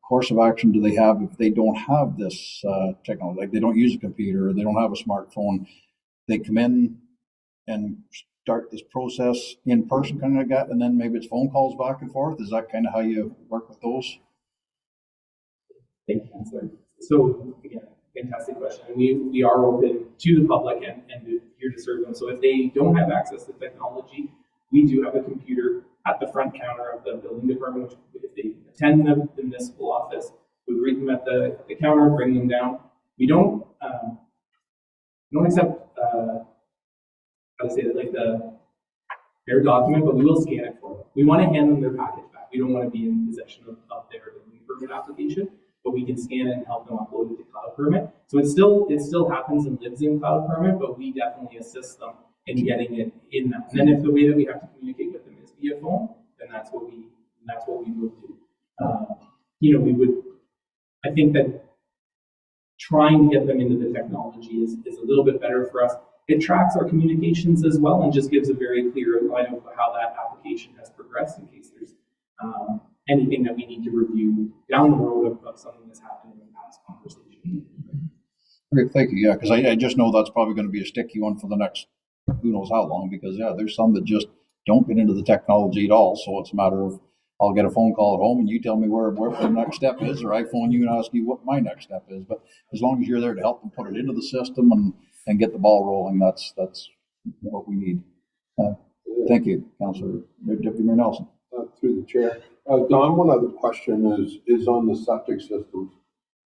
course of action do they have if they don't have this technology? Like they don't use a computer, or they don't have a smartphone. They come in and start this process in person, kind of like that, and then maybe it's phone calls back and forth. Is that kind of how you work with those? Thank you, Councillor. So again, fantastic question. We are open to the public and here to serve them. So if they don't have access to technology, we do have a computer at the front counter of the building department, which if they attend the municipal office, we greet them at the counter, bring them down. We don't accept how to say that, like their document, but we will scan it for them. We want to hand them their package back. We don't want to be in possession of their building permit application, but we can scan it and help them upload it to Cloud Permit. So it still happens and lives in Cloud Permit, but we definitely assist them in getting it in that. And then if the way that we have to communicate with them is via phone, then that's what we would do. I think that trying to get them into the technology is a little bit better for us. It tracks our communications as well and just gives a very clear line of how that application has progressed in case there's anything that we need to review down the road of something that's happened in the past conversation. Great, thank you. Yeah, because I just know that's probably going to be a sticky one for the next who knows how long, because there's some that just don't get into the technology at all. So it's a matter of I'll get a phone call at home and you tell me where the next step is, or I phone you and ask you what my next step is. But as long as you're there to help them put it into the system and get the ball rolling, that's what we need. Thank you, Councillor Deputy Mayor Nelson. Through the chair, Don, one other question is on the septic system.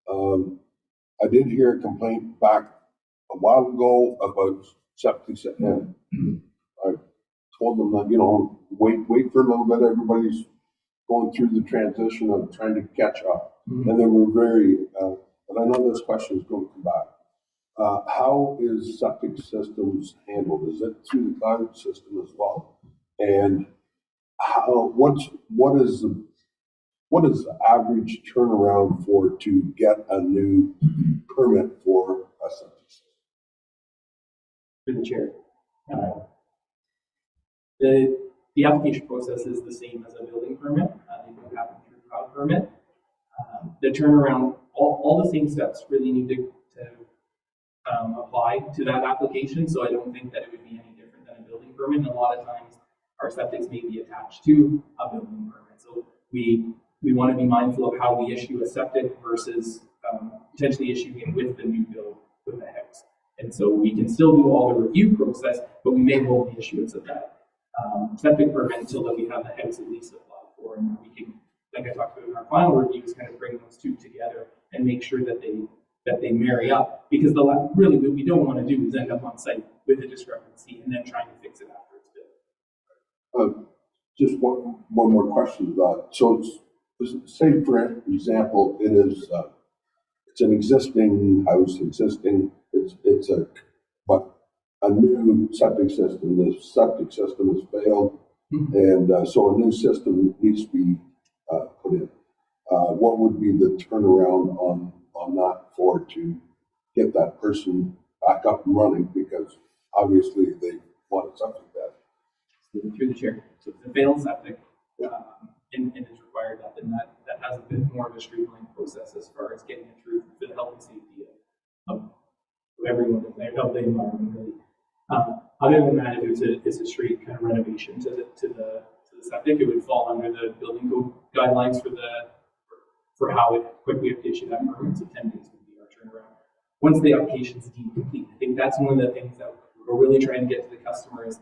I did hear a complaint back a while ago about septic system. I told them that, you know, wait for a little bit. Everybody's going through the transition of trying to catch up. And they were very, but I know this question is going to come back. How is septic systems handled? Is it through the cloud system as well? And what is the average turnaround for to get a new permit for a septic system? Through the chair. The application process is the same as a building permit. They don't happen through cloud permit. The turnaround, all the same steps really need to apply to that application. So I don't think that it would be any different than a building permit. And a lot of times our septics may be attached to a building permit. So we want to be mindful of how we issue a septic versus potentially issuing it with the new build with the HEX. And so we can still do all the review process, but we may hold the issuance of that septic permit until that we have the HEX at least applied for. And we can, like I talked about in our final reviews, kind of bring those two together and make sure that they marry up. Because really what we don't want to do is end up on site with a discrepancy and then trying to fix it after it's built. Just one more question about, so say for example, it's an existing house, it's a new septic system. The septic system has failed, and so a new system needs to be put in. What would be the turnaround on that to get that person back up and running? Because obviously they want something better. Through the chair. So if it's a failed septic and it's required that, then that has a bit more of a streamlined process as far as getting it through for the health and safety of everyone in there, of the environment really. Other than that, if it's a straight kind of renovation to the septic, it would fall under the building code guidelines for how quick we have to issue that permit. So 10 days would be our turnaround. Once the application is deemed complete, I think that's one of the things that we're really trying to get to the customer is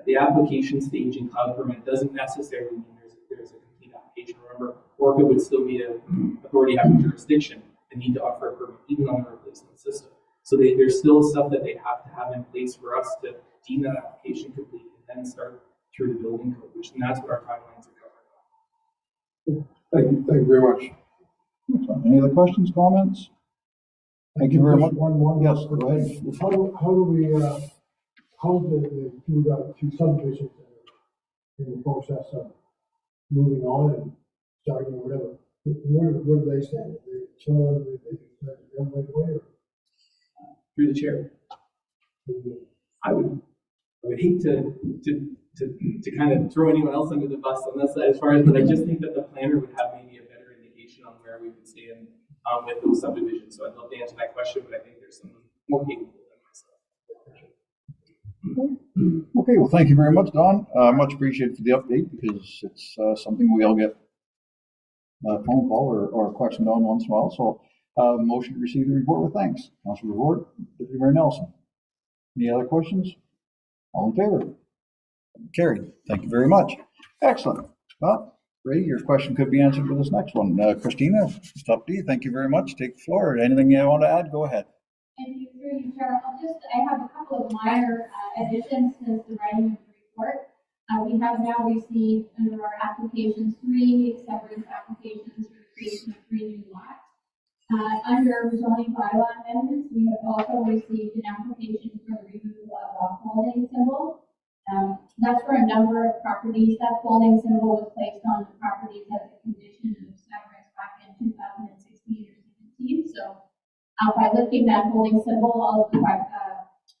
the application stage in cloud permit doesn't necessarily mean there's a complete application. Remember, Orca would still be an authority having jurisdiction and need to offer a permit even on the replacement system. So there's still stuff that they have to have in place for us to deem that application complete and then start through the building code, and that's what our timelines are covering. Thank you very much. Any other questions, comments? Thank you very much. One. Yes, go ahead. How do we, how the two subdivisions in the process of moving on and starting whatever, where do they stand? They chill, they don't wait away? Through the chair. I would hate to kind of throw anyone else under the bus on this side as far as, but I just think that the planner would have maybe a better indication on where we would stand with those subdivisions. So I'd love to answer that question, but I think there's someone more capable than myself. Okay, well, thank you very much, Don. Much appreciated for the update because it's something we all get a phone call or a question on once in a while. So motion to receive the report with thanks. Councilor Ward, Deputy Mayor Nelson. Any other questions? All in favor? Carried. Thank you very much. Excellent. Well, Ray, your question could be answered with this next one. Christina, it's up to you. Thank you very much. Take the floor. Anything you want to add? Go ahead. Thank you, through you, Chair. I have a couple of minor additions since the writing of the report. We have now received under our applications 3 separate applications for the creation of 3 new lots. Under zoning bylaw amendments, we have also received an application for the removal of a holding symbol. That's for a number of properties. That holding symbol was placed on the properties as a condition of severance back in 2016 or 17. So by lifting that holding symbol, all of the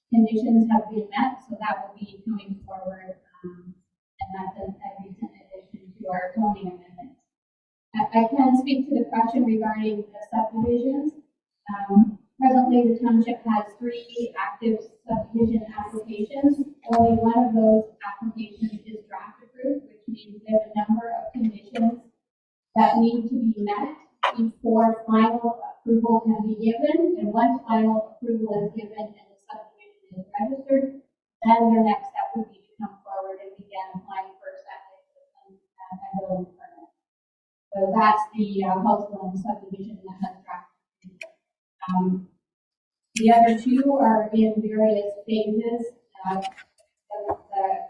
conditions have been met. So that will be coming forward, and that's a recent addition to our zoning amendments. I can speak to the question regarding the subdivisions. Presently, the township has 3 active subdivision applications. Only one of those applications is draft approved, which means there are a number of conditions that need to be met before final approval can be given. And once final approval is given and the subdivision is registered, then their next step would be to come forward and begin applying for septic systems and building permits. So that's the Houseland subdivision that has drafted. The other two are in various phases. The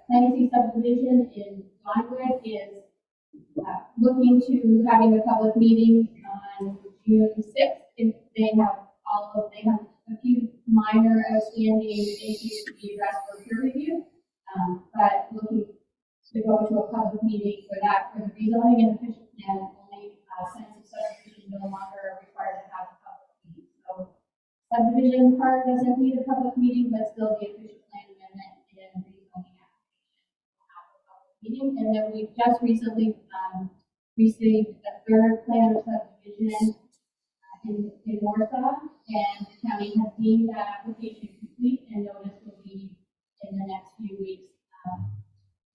Clancy subdivision in Glenwood is looking to having a public meeting on June 6th. If they have a few minor outstanding issues to be addressed for peer review, but looking to go to a public meeting for that for the rezoning and official plan. Only since the subdivision no longer are required to have a public meeting. So subdivision part doesn't need a public meeting, but still the official plan amendment and rezoning application will have a public meeting. And then we just recently received a third plan of subdivision in Warsaw, and the county has deemed that application complete, and notice will be in the next few weeks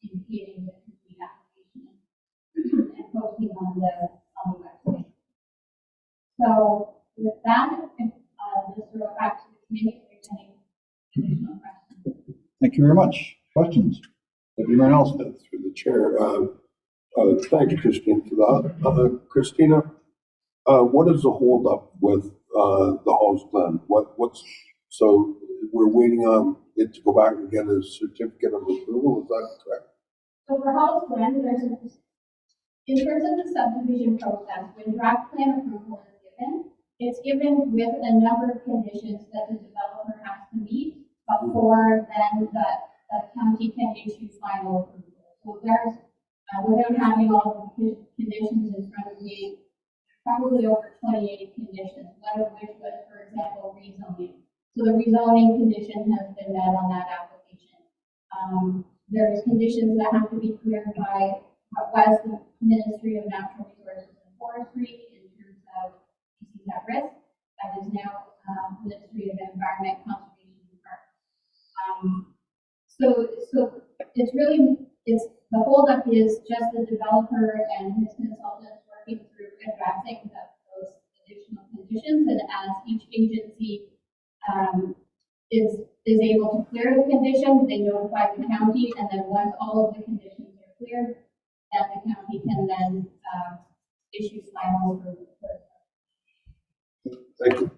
indicating the complete application and posting on the website. So with that, just throw it back to the committee if there's any additional questions. Thank you very much. Questions? Anyone else? Through the chair. Thank you, Christine, for that. Christina, what is the holdup with the house plan? So we're waiting on it to go back and get a certificate of approval. Is that correct? So for house plan, in terms of the subdivision process, when draft plan approval is given, it's given with a number of conditions that the developer has to meet before then the county can issue final approval. So there's, without having all the conditions in front of me, probably over 28 conditions, one of which was, for example, rezoning. So the rezoning condition has been met on that application. There's conditions that have to be cleared by what was the Ministry of Natural Resources and Forestry in terms of species at risk. That is now Ministry of Environment, Conservation and Parks. So it's the holdup is just the developer and his consultants working through addressing those additional conditions, and as each agency is able to clear the conditions, they notify the county, and then once all of the conditions are cleared, then the county can then issue final approval. Thank you.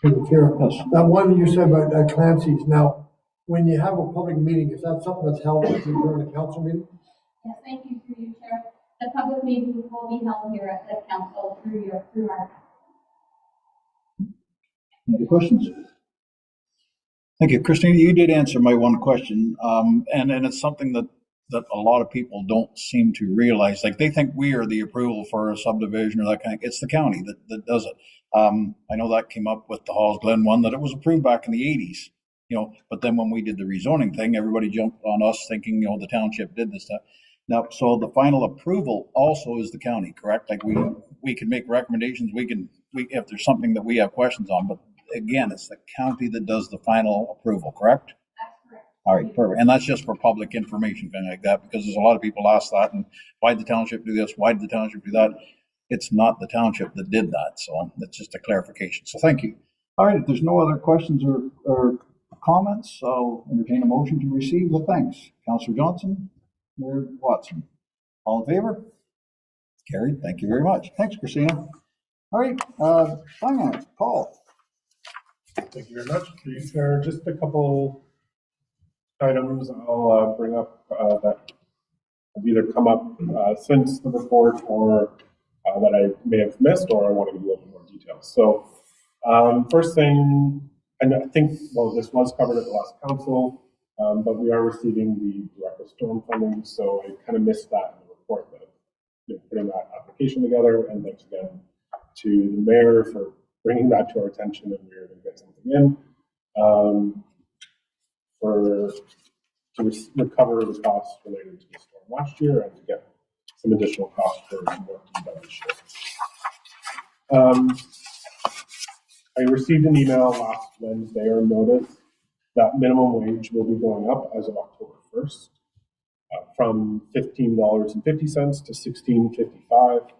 Through the chair. That one you said about Clancy's. Now, when you have a public meeting, is that something that's held during a council meeting? Yes, thank you through you, Chair. The public meeting will be held here at the council through our. Any questions? Thank you. Christina, you did answer my one question. And it's something that a lot of people don't seem to realize. Like, they think we are the approval for a subdivision or that kind of, it's the county that does it. I know that came up with the Halls Glen one, that it was approved back in the 80s, but then when we did the rezoning thing, everybody jumped on us thinking, the township did this stuff. Now, so the final approval also is the county, correct? Like, we can make recommendations, if there's something that we have questions on, but again, it's the county that does the final approval, correct? That's correct. All right, perfect. And that's just for public information, thing like that, because there's a lot of people ask that, and why did the township do this? Why did the township do that? It's not the township that did that, so that's just a clarification. So thank you. All right, if there's no other questions or comments, I'll entertain a motion to receive the thanks. Councillor Johnson, Mayor Watson. All in favor? Carried. Thank you very much. Thanks, Christina. All right, finance, Paul. Thank you very much. There are just a couple items I'll bring up that have either come up since the report or that I may have missed, or I want to give you a little more details. So first thing, and I think, well, this was covered at the last council, but we are receiving the direct storm funding, so I kind of missed that in the report, that putting that application together, and thanks again to the mayor for bringing that to our attention, and we are going to get something in to recover the costs related to the storm last year and to get some additional costs for some work to be done this year. I received an email last Wednesday or notice that minimum wage will be going up as of October 1st from $15.50 to $16.55.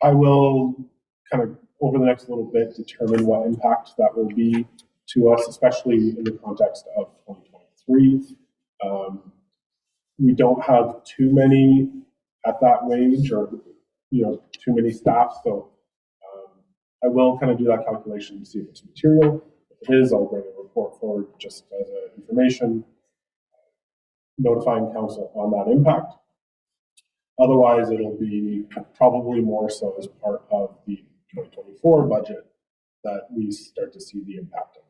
I will kind of over the next little bit determine what impact that will be to us, especially in the context of 2023. we don't have too many at that wage or, too many staff. So I will kind of do that calculation to see if it's material. If it is, I'll bring a report forward just as information, notifying council on that impact. Otherwise, it'll be probably more so as part of the 2024 budget that we start to see the impact of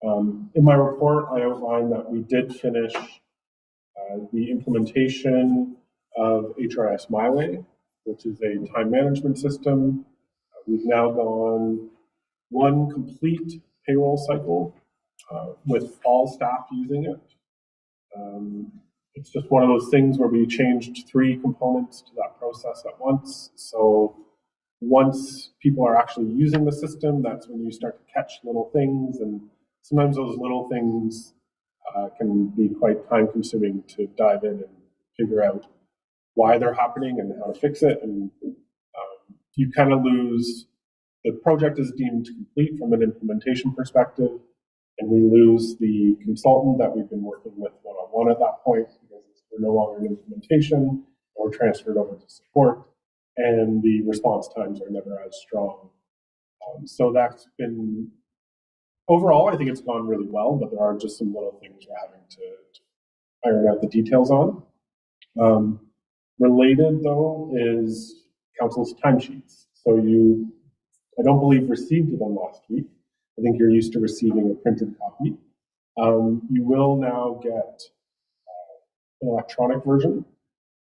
that. In my report, I outlined that we did finish the implementation of HRS MyWay, which is a time management system. We've now gone one complete payroll cycle with all staff using it. It's just one of those things where we changed 3 components to that process at once. So once people are actually using the system, that's when you start to catch little things. And sometimes those little things can be quite time consuming to dive in and figure out why they're happening and how to fix it. And you kind of lose, the project is deemed complete from an implementation perspective, and we lose the consultant that we've been working with one-on-one at that point because we're no longer in implementation, or transferred over to support, and the response times are never as strong. So that's been, overall, I think it's gone really well, but there are just some little things we're having to iron out the details on. Related, though, is council's timesheets. So I don't believe received them last week. I think you're used to receiving a printed copy. You will now get an electronic version,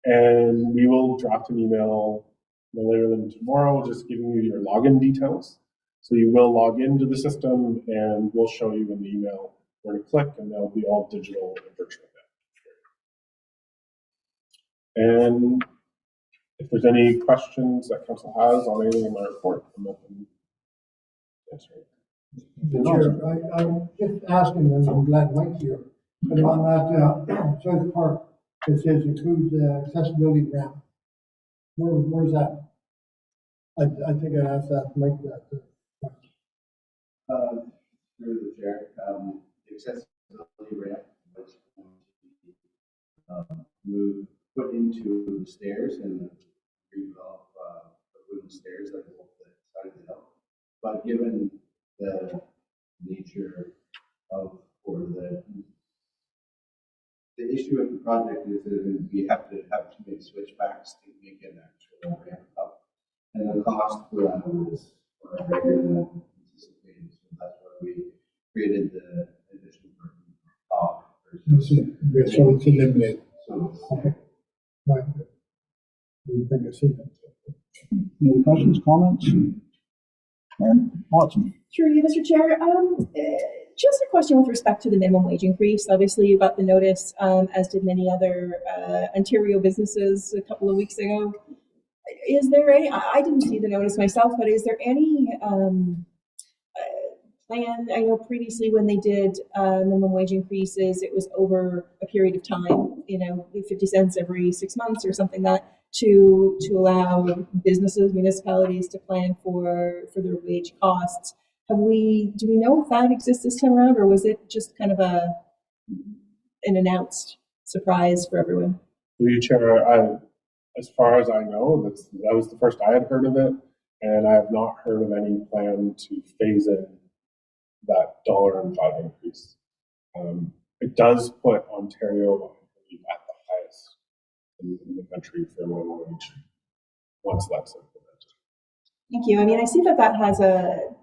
and we will draft an email no later than tomorrow, just giving you your login details. So you will log into the system, and we'll show you in the email where to click, and they'll be all digital and virtual. And if there's any questions that council has on anything in my report, I'm open to answering. Chair, I'm just asking, and I'm glad Mike's here, but on that South Park, it says includes accessibility ramp. Where's that? I think I asked that Mike that. Through the chair, the accessibility ramp was put into the stairs and the redevelop the wooden stairs that go up the side of the hill. But given the nature of, or the issue of the project is that we have to have too many switchbacks to make an actual ramp up, and the cost for that was far greater than anticipated. So that's why we created the additional top. So it's eliminated. So okay. Right. I think I see that. Any other questions, comments? Aaron Watson. Sure, Mr. Chair. Just a question with respect to the minimum wage increase. Obviously, you got the notice, as did many other Ontario businesses a couple of weeks ago. Is there any, I didn't see the notice myself, but is there any plan? I know previously when they did minimum wage increases, it was over a period of time, 50 cents every 6 months or something to allow businesses, municipalities to plan for their wage costs. Do we know if that exists this time around, or was it just kind of an announced surprise for everyone? Through you, Chair, as far as I know, that was the first I had heard of it, and I have not heard of any plan to phase in that $1.05 increase. It does put Ontario at the highest in the country for minimum wage once that's implemented. Thank you. I mean, I see that has a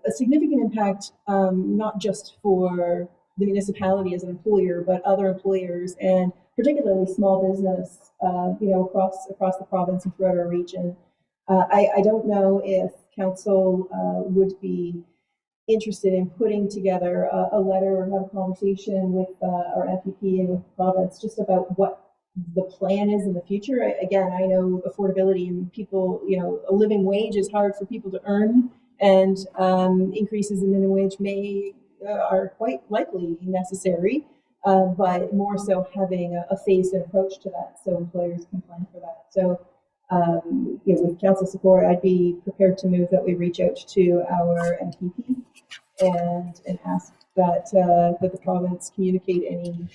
significant impact, not just for the municipality as an employer, but other employers, and particularly small business, across the province and throughout our region. I don't know if council would be interested in putting together a letter or have a conversation with our MPP and with the province just about what the plan is in the future. Again, I know affordability and people, a living wage is hard for people to earn, and increases in minimum wage are quite likely necessary, but more so having a phased-in approach to that so employers can plan for that. So, with council support, I'd be prepared to move that we reach out to our MPP and ask that the province communicate any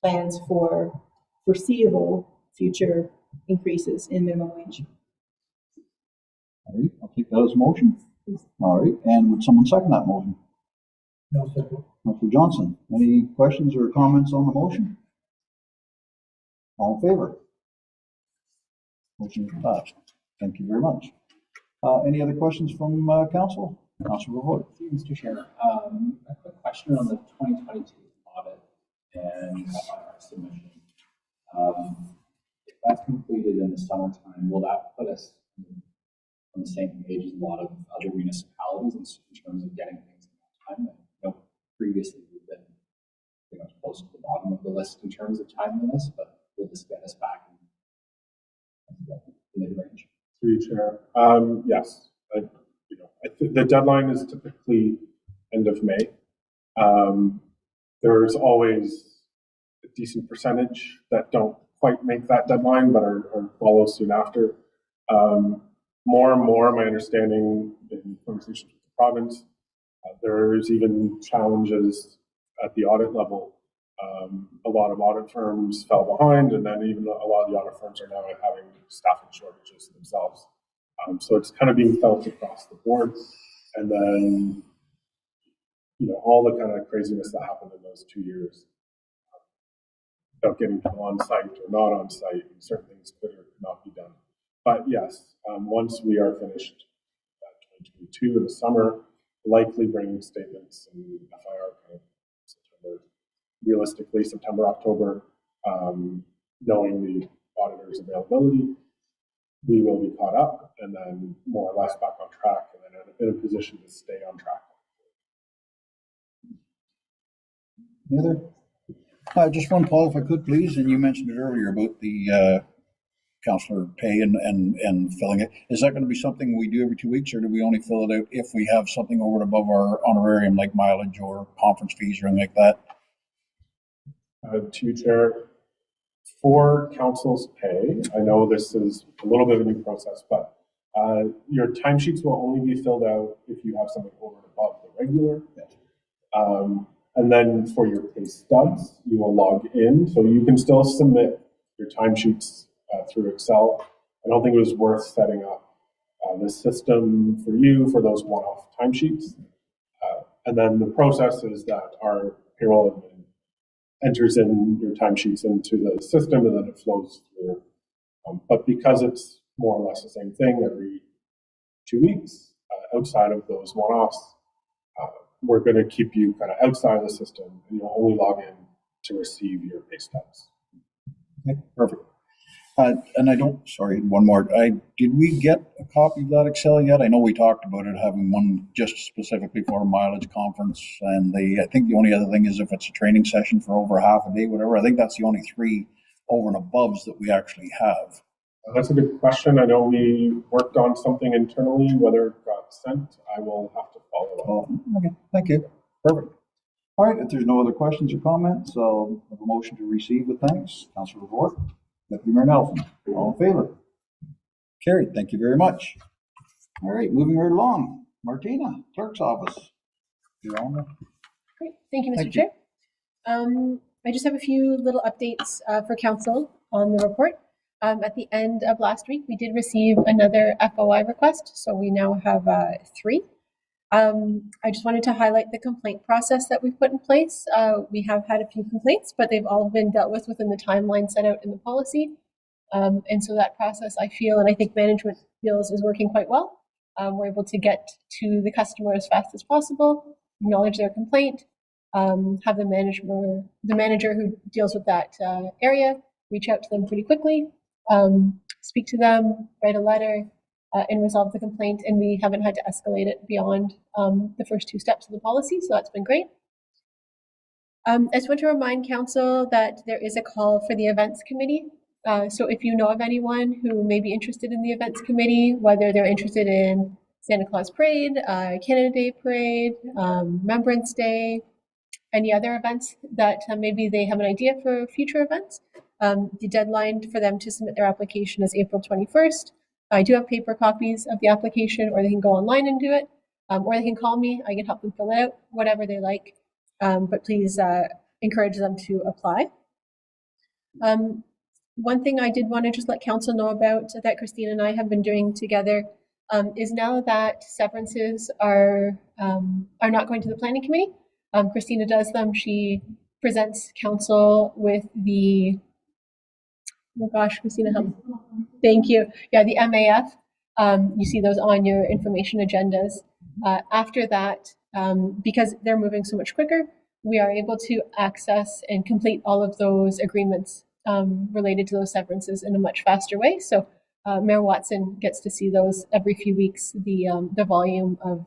plans for foreseeable future increases in minimum wage. All right, I'll take that as a motion. All right, and would someone second that motion? No second. Councillor Johnson, any questions or comments on the motion? All in favor? Motion is passed. Thank you very much. Any other questions from council? Councillor Revolt. Mr. Chair, a quick question on the 2022 audit and FIR submission. If that's completed in the summertime, will that put us on the same page as a lot of other municipalities in terms of getting things in that time? I know previously we've been pretty much close to the bottom of the list in terms of timeliness, but will this get us back in the mid-range? Through you, Chair. Yes, the deadline is typically end of May. There's always a decent percentage that don't quite make that deadline, but are follow soon after. More and more, my understanding in conversations with the province, there's even challenges at the audit level. A lot of audit firms fell behind, and then even a lot of the audit firms are now having staffing shortages themselves. So it's kind of being felt across the board. And then, all the kind of craziness that happened in those 2 years about getting people on site or not on site, and certain things could or could not be done. But yes, once we are finished 2022 in the summer, likely bringing statements in FIR kind of September, realistically September, October, knowing the auditor's availability, we will be caught up and then more or less back on track and then in a position to stay on track. Any other? Just one, Paul, if I could, please. And you mentioned it earlier about the councillor pay and filling it. Is that going to be something we do every 2 weeks, or do we only fill it out if we have something over and above our honorarium, like mileage or conference fees or anything like that? To Chair, for council's pay, I know this is a little bit of a new process, but your timesheets will only be filled out if you have something over and above the regular. And then for your pay stubs, you will log in. So you can still submit your timesheets through Excel. I don't think it was worth setting up this system for you for those one-off timesheets. And then the process is that our payroll admin enters in your timesheets into the system and then it flows through. But because it's more or less the same thing every 2 weeks, outside of those one-offs, we're going to keep you kind of outside of the system and you'll only log in to receive your pay stubs. Okay, perfect. And sorry, one more. Did we get a copy of that Excel yet? I know we talked about it, having one just specifically for a mileage conference. And I think the only other thing is if it's a training session for over half a day, whatever. I think that's the only 3 over and aboves that we actually have. That's a good question. I know we worked on something internally, whether it got sent, I will have to follow up. Oh, okay, thank you. Perfect. All right, if there's no other questions or comments, I'll have a motion to receive with thanks. Councillor Report. Deputy Mayor Nelson. All in favor? Carried. Thank you very much. All right, moving right along. Martina, Clerk's Office. You're on there. Great. Thank you, Mr. Chair. I just have a few little updates for council on the report. At the end of last week, we did receive another FOI request, so we now have 3. I just wanted to highlight the complaint process that we've put in place. We have had a few complaints, but they've all been dealt with within the timeline set out in the policy. And so that process, I feel, and I think management feels, is working quite well. We're able to get to the customer as fast as possible, acknowledge their complaint, have the manager who deals with that area reach out to them pretty quickly, speak to them, write a letter, and resolve the complaint. And we haven't had to escalate it beyond the first 2 steps of the policy, so that's been great. I just want to remind council that there is a call for the events committee. So if you know of anyone who may be interested in the events committee, whether they're interested in Santa Claus Parade, Canada Day Parade, Remembrance Day, any other events that maybe they have an idea for future events, the deadline for them to submit their application is April 21st. I do have paper copies of the application, or they can go online and do it, or they can call me. I can help them fill it out, whatever they like. But please encourage them to apply. One thing I did want to just let council know about that Christine and I have been doing together is now that severances are not going to the planning committee. Christina does them. She presents council with the, oh gosh, Christina, help. Thank you. Yeah, the MAF. You see those on your information agendas. After that, because they're moving so much quicker, we are able to access and complete all of those agreements related to those severances in a much faster way. So Mayor Watson gets to see those every few weeks, the volume of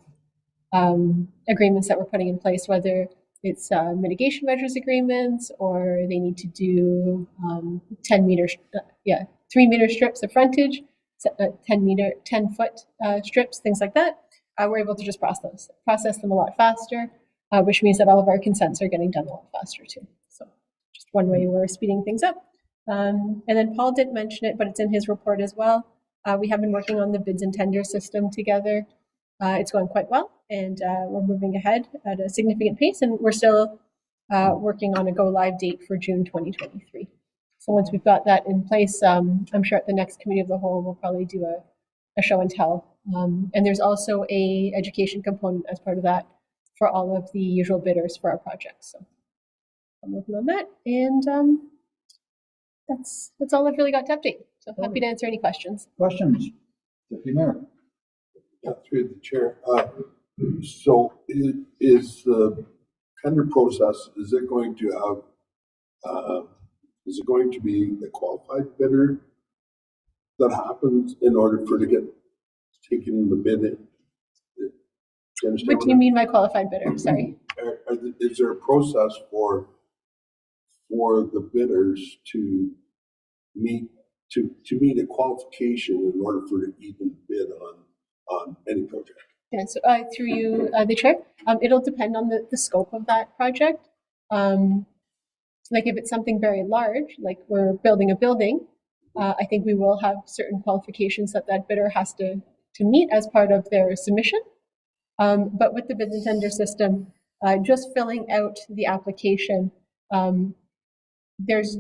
agreements that we're putting in place, whether it's mitigation measures agreements or they need to do 3-meter strips of frontage, 10-foot strips, things like that. We're able to just process them a lot faster, which means that all of our consents are getting done a lot faster too. So just one way we're speeding things up. And then Paul didn't mention it, but it's in his report as well. We have been working on the bids and tender system together. It's going quite well, and we're moving ahead at a significant pace, and we're still working on a go-live date for June 2023. So once we've got that in place, I'm sure at the next committee of the whole, we'll probably do a show and tell. And there's also a education component as part of that for all of the usual bidders for our projects. So I'm working on that, and that's all I've really got to update. So happy to answer any questions. Questions? Deputy Mayor. Yeah, through the chair. So is the tender process, is it going to have, is it going to be a qualified bidder that happens in order for it to get taken the bid in? What do you mean by qualified bidder? Sorry. Is there a process for the bidders to meet a qualification in order for it to even bid on any project? Yeah, so through you, the chair, it'll depend on the scope of that project. Like if it's something very large, like we're building a building, I think we will have certain qualifications that bidder has to meet as part of their submission. But with the bid and tender system, just filling out the application, there's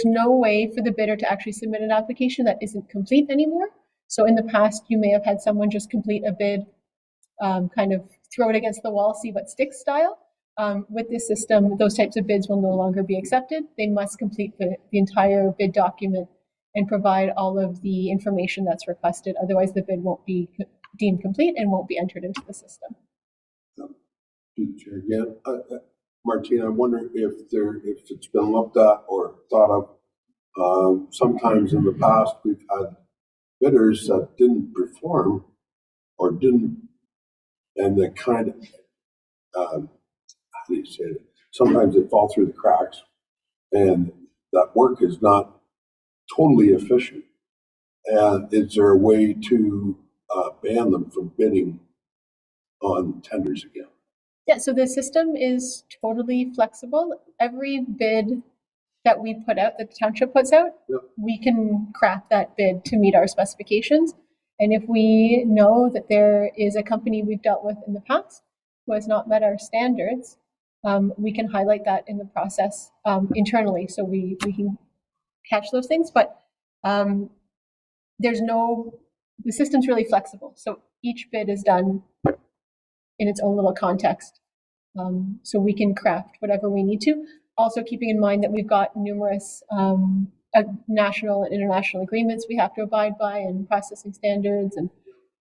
no way for the bidder to actually submit an application that isn't complete anymore. So in the past, you may have had someone just complete a bid, kind of throw it against the wall, see what sticks style. With this system, those types of bids will no longer be accepted. They must complete the entire bid document and provide all of the information that's requested. Otherwise, the bid won't be deemed complete and won't be entered into the system. Again, Martina, I wonder if it's been looked at or thought of. Sometimes in the past, we've had bidders that didn't perform or didn't, and they kind of, how do you say it? Sometimes they fall through the cracks, and that work is not totally efficient. And is there a way to ban them from bidding on tenders again? Yeah, so the system is totally flexible. Every bid that we put out, that the township puts out, yep, we can craft that bid to meet our specifications. And if we know that there is a company we've dealt with in the past who has not met our standards, we can highlight that in the process internally, so we can catch those things. But the system's really flexible. So each bid is done in its own little context. So we can craft whatever we need to. Also keeping in mind that we've got numerous national and international agreements we have to abide by, and processing standards and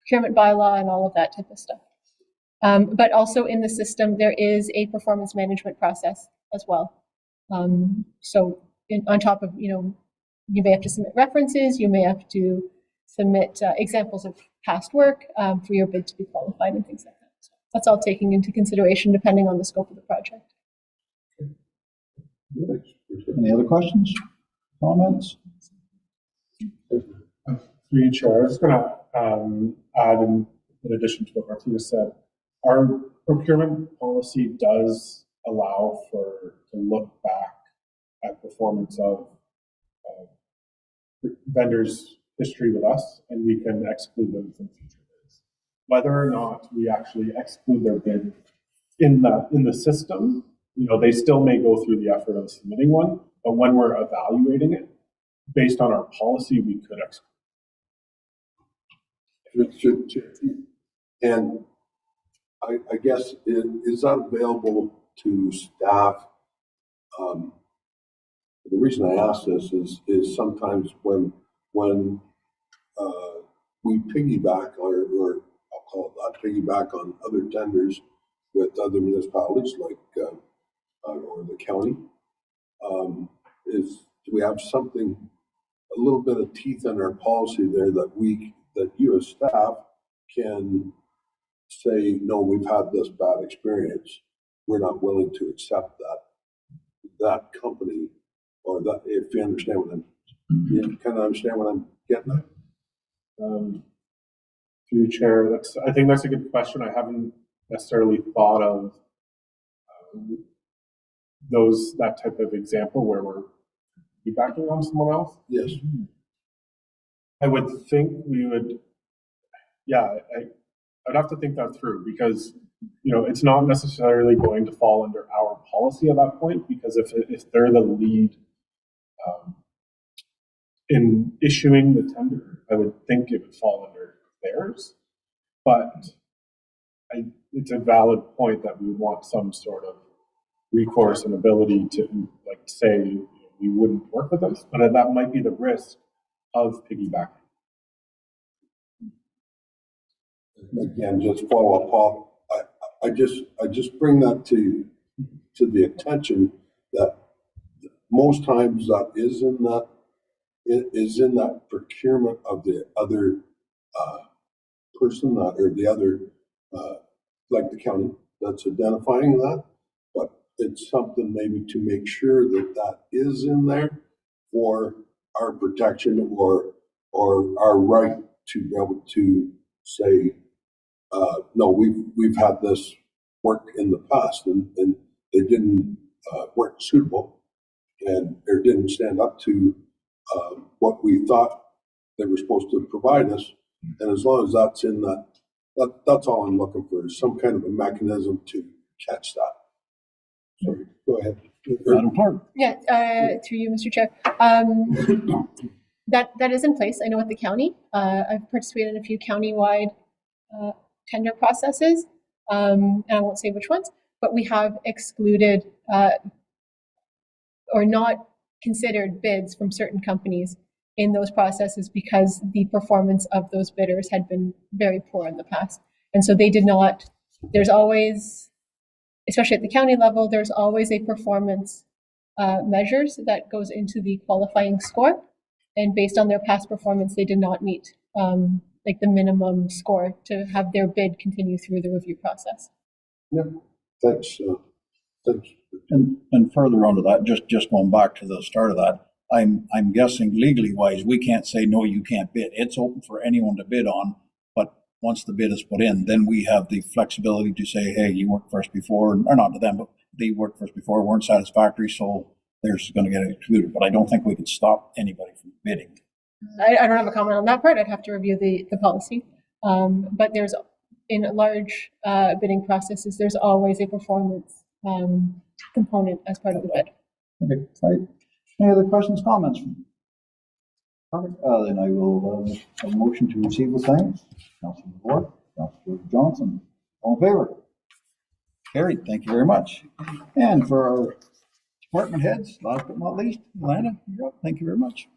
procurement bylaw and all of that type of stuff. But also in the system, there is a performance management process as well. So on top of, you may have to submit references, you may have to submit examples of past work for your bid to be qualified and things like that. So that's all taken into consideration depending on the scope of the project. Any other questions, comments? Through you, Chair, I was going to add in addition to what Martina said, our procurement policy does allow to look back at performance of vendors' history with us, and we can exclude them from future bids. Whether or not we actually exclude their bid in the system, they still may go through the effort of submitting one, but when we're evaluating it, based on our policy, we could exclude. And I guess, is that available to staff? The reason I ask this is sometimes when we piggyback or I'll call it that, piggyback on other tenders with other municipalities like or the county, do we have something, a little bit of teeth in our policy there that you as staff can say, no, we've had this bad experience. We're not willing to accept that company, or that, if you understand what you kind of understand what I'm getting at. Through you, Chair, I think that's a good question. I haven't necessarily thought of that type of example where we're piggybacking on someone else. Yes. I would think we would, I'd have to think that through, because it's not necessarily going to fall under our policy at that point, because if they're the lead in issuing the tender, I would think it would fall under theirs. But it's a valid point that we would want some sort of recourse and ability to say we wouldn't work with us, but that might be the risk of piggybacking. Again, just follow up, Paul. I just bring that to the attention that most times that is in that procurement of the other person or the other like the county that's identifying that, but it's something maybe to make sure that is in there for our protection or our right to be able to say, no, we've had this work in the past and they didn't weren't suitable and or didn't stand up to what we thought they were supposed to provide us. And as long as that's in that's all I'm looking for, is some kind of a mechanism to catch that. So go ahead. Madam Clerk. Yeah, through you, Mr. Chair. That is in place. I know at the county, I've participated in a few county-wide tender processes, and I won't say which ones, but we have excluded or not considered bids from certain companies in those processes because the performance of those bidders had been very poor in the past. And so they did not, there's always, especially at the county level, there's always a performance measures that goes into the qualifying score. And based on their past performance, they did not meet the minimum score to have their bid continue through the review process. Yeah, thanks. Thanks. And further on to that, just going back to the start of that, I'm guessing legally wise, we can't say, no, you can't bid. It's open for anyone to bid on, but once the bid is put in, then we have the flexibility to say, hey, you worked for us before, or not to them, but they worked for us before, weren't satisfactory, so there's going to get excluded. But I don't think we could stop anybody from bidding. I don't have a comment on that part. I'd have to review the policy. But there's, in large bidding processes, there's always a performance component as part of the bid. Okay, right. Any other questions, comments? Perfect. Then I will have a motion to receive the claims. Councilor Ward, Councilor Johnson, all in favor? Carried. Thank you very much. And for our department heads, last but not least, Lana, you're up. Thank you very much.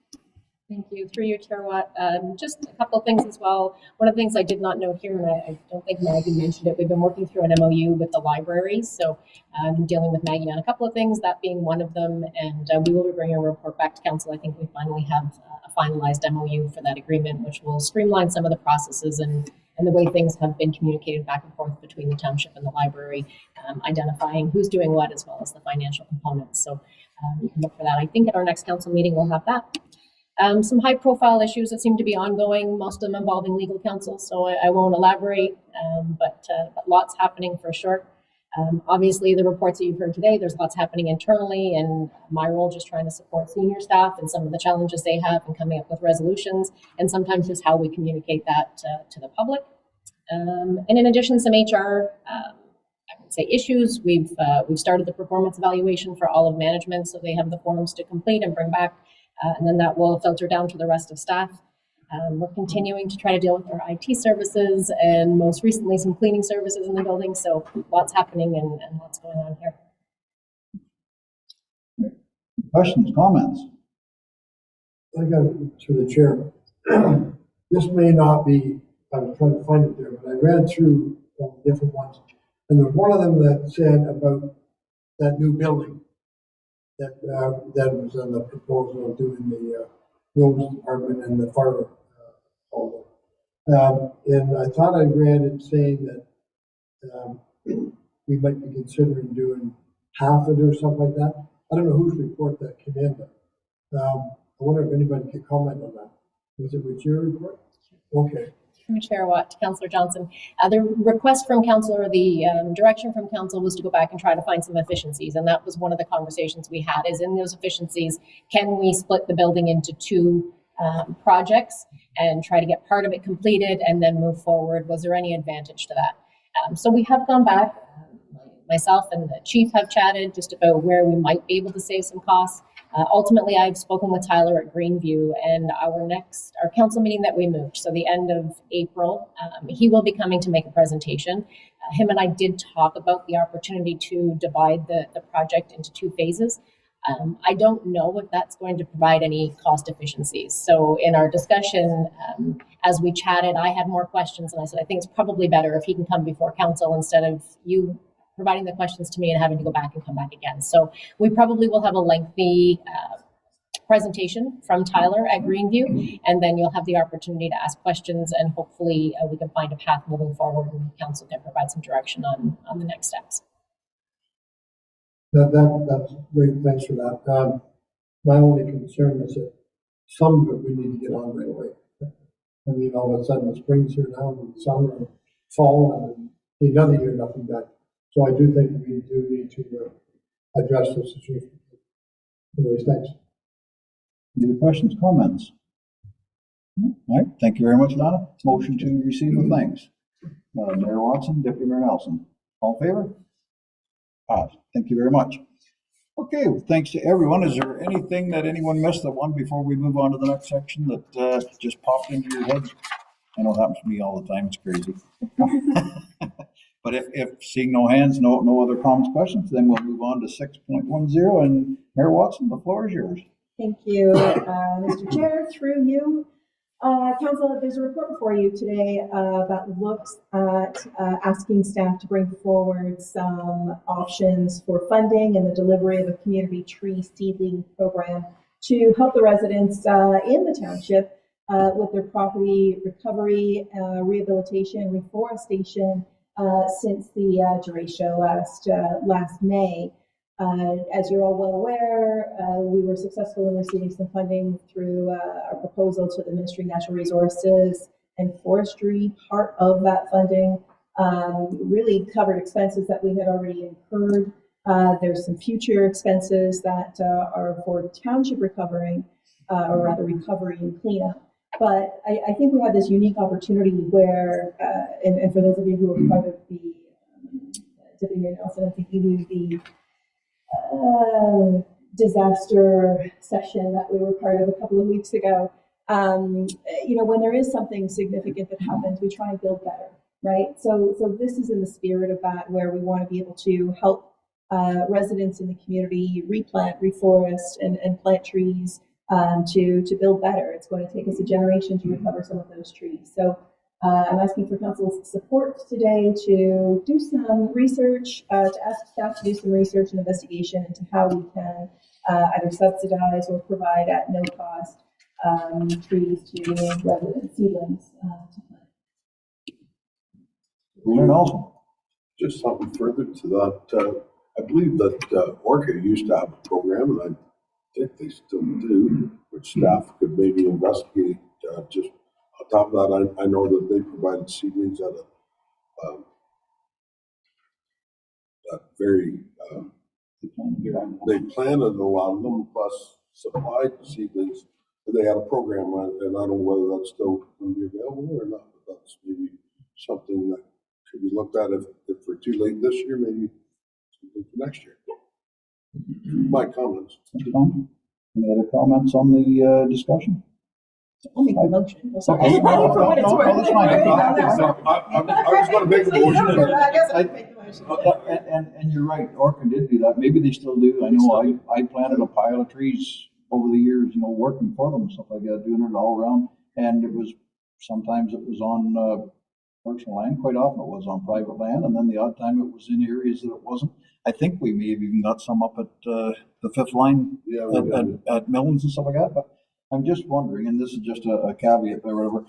Thank you. Through you, Chair Watt. Just a couple of things as well. One of the things I did not note here, and I don't think Maggie mentioned it, we've been working through an MOU with the libraries. So I'm dealing with Maggie on a couple of things, that being one of them. And we will be bringing a report back to council. I think we finally have a finalized MOU for that agreement, which will streamline some of the processes and the way things have been communicated back and forth between the township and the library, identifying who's doing what as well as the financial components. So you can look for that. I think at our next council meeting, we'll have that. Some high profile issues that seem to be ongoing, most of them involving legal counsel, so I won't elaborate, but lots happening for sure. Obviously, the reports that you've heard today, there's lots happening internally, and my role just trying to support senior staff and some of the challenges they have and coming up with resolutions, and sometimes just how we communicate that to the public. And in addition, some HR, I would say, issues. We've started the performance evaluation for all of management, so they have the forms to complete and bring back, and then that will filter down to the rest of staff. We're continuing to try to deal with our IT services and most recently some cleaning services in the building. So lots happening and lots going on here. Questions, comments? I got to the chair. This may not be, I was trying to find it there, but I read through all the different ones. And there's one of them that said about that new building that was in the proposal of doing the roads department and the fire. And I thought I read it saying that we might be considering doing half it or something like that. I don't know whose report that came in, but I wonder if anybody could comment on that. Was it with your report? Okay. Through Chair Watt to Councillor Johnson. The request from Council, or the direction from Council, was to go back and try to find some efficiencies. And that was one of the conversations we had, is in those efficiencies, can we split the building into two projects and try to get part of it completed and then move forward? Was there any advantage to that? So we have gone back. Myself and the chief have chatted just about where we might be able to save some costs. Ultimately, I've spoken with Tyler at Greenview, and our council meeting that we moved, so the end of April, he will be coming to make a presentation. Him and I did talk about the opportunity to divide the project into two phases. I don't know if that's going to provide any cost efficiencies. So in our discussion, as we chatted, I had more questions, and I said, I think it's probably better if he can come before council instead of you providing the questions to me and having to go back and come back again. So we probably will have a lengthy presentation from Tyler at Greenview, and then you'll have the opportunity to ask questions, and hopefully we can find a path moving forward and council can provide some direction on the next steps. That's great. Thanks for that. My only concern is that some of it we need to get on right away. And all of a sudden the spring's here now, and summer and fall, and another year nothing done. So I do think we do need to address this situation. Anyways, thanks. Any questions, comments? All right, thank you very much, Donna. Motion to receive with thanks. Mayor Watson, Deputy Mayor Nelson. All in favor? Passed. Thank you very much. Okay, well, thanks to everyone. Is there anything that anyone missed that one before we move on to the next section that just popped into your head? I know it happens to me all the time. It's crazy. But if seeing no hands, no other comments, questions, then we'll move on to 6.10. And Mayor Watson, the floor is yours. Thank you, Mr. Chair, through you. Council, there's a report for you today that looks at asking staff to bring forward some options for funding and the delivery of a community tree seedling program to help the residents in the township with their property recovery, rehabilitation, reforestation since the derecho last May. As you're all well aware, we were successful in receiving some funding through our proposal to the Ministry of Natural Resources and Forestry. Part of that funding really covered expenses that we had already incurred. There's some future expenses that are for township recovering, or rather recovery and cleanup. But I think we have this unique opportunity where, and for those of you who are part of the Deputy Mayor Nelson, I think you knew the disaster session that we were part of a couple of weeks ago. When there is something significant that happens, we try and build better, right? So this is in the spirit of that, where we want to be able to help residents in the community replant, reforest, and plant trees to build better. It's going to take us a generation to recover some of those trees. So I'm asking for council's support today to do some research, to ask staff to do some research and investigation into how we can either subsidize or provide at no cost trees to resident seedlings to plant. Just something further to that. I believe that Orca used to have a program, and I think they still do, which staff could maybe investigate. Just on top of that, I know that they provided seedlings at a very, they planted a lot of them, plus supplied seedlings. They had a program, and I don't know whether that's still going to be available or not, but that's maybe something that could be looked at if we're too late this year, maybe something for next year. My comments. That's fine. Any other comments on the discussion? I'll make a motion. Okay. For what it's No, worth. that's fine. I was gonna make a motion, but I guess I can make the motion. And you're right, Orca did do that. Maybe they still do. I know I planted a pile of trees over the years, working for them, stuff like that, doing it all around. And sometimes it was on personal land, quite often it was on private land, and then the odd time it was in areas that it wasn't. I think we may have even got some up at the fifth line at Millens and stuff like that, but I'm just wondering, and this is just a caveat or whatever,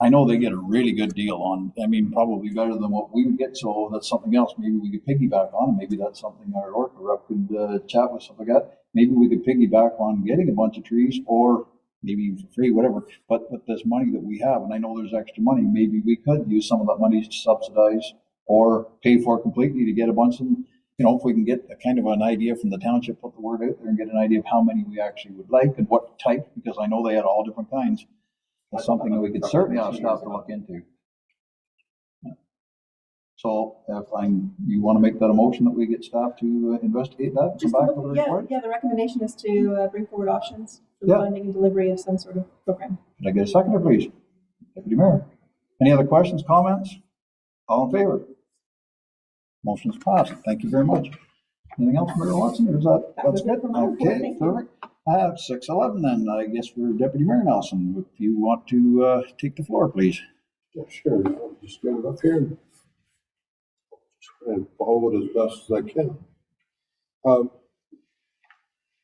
I know they get a really good deal on, probably better than what we would get, so that's something else. Maybe we could piggyback on, maybe that's something our Orca rep could chat with, stuff like that. Maybe we could piggyback on getting a bunch of trees, or maybe even for free, whatever. But with this money that we have, and I know there's extra money, maybe we could use some of that money to subsidize or pay for completely to get a bunch of them. If we can get a kind of an idea from the township, put the word out there and get an idea of how many we actually would like and what type, because I know they had all different kinds. That's something that we could certainly ask staff to look into. So if you want to make that a motion that we get staff to investigate that, come back with a report? Yeah, the recommendation is to bring forward options for the funding and delivery of some sort of program. Could I get a seconder, please? Deputy Mayor. Any other questions, comments? All in favor? Motion's passed. Thank you very much. Anything else, Mayor Watson, or is that's good? Okay, perfect. 6:11 then, I guess we're Deputy Mayor Nelson. If you want to take the floor, please. Yeah, sure. I'll just get it up here and try and follow it as best as I can.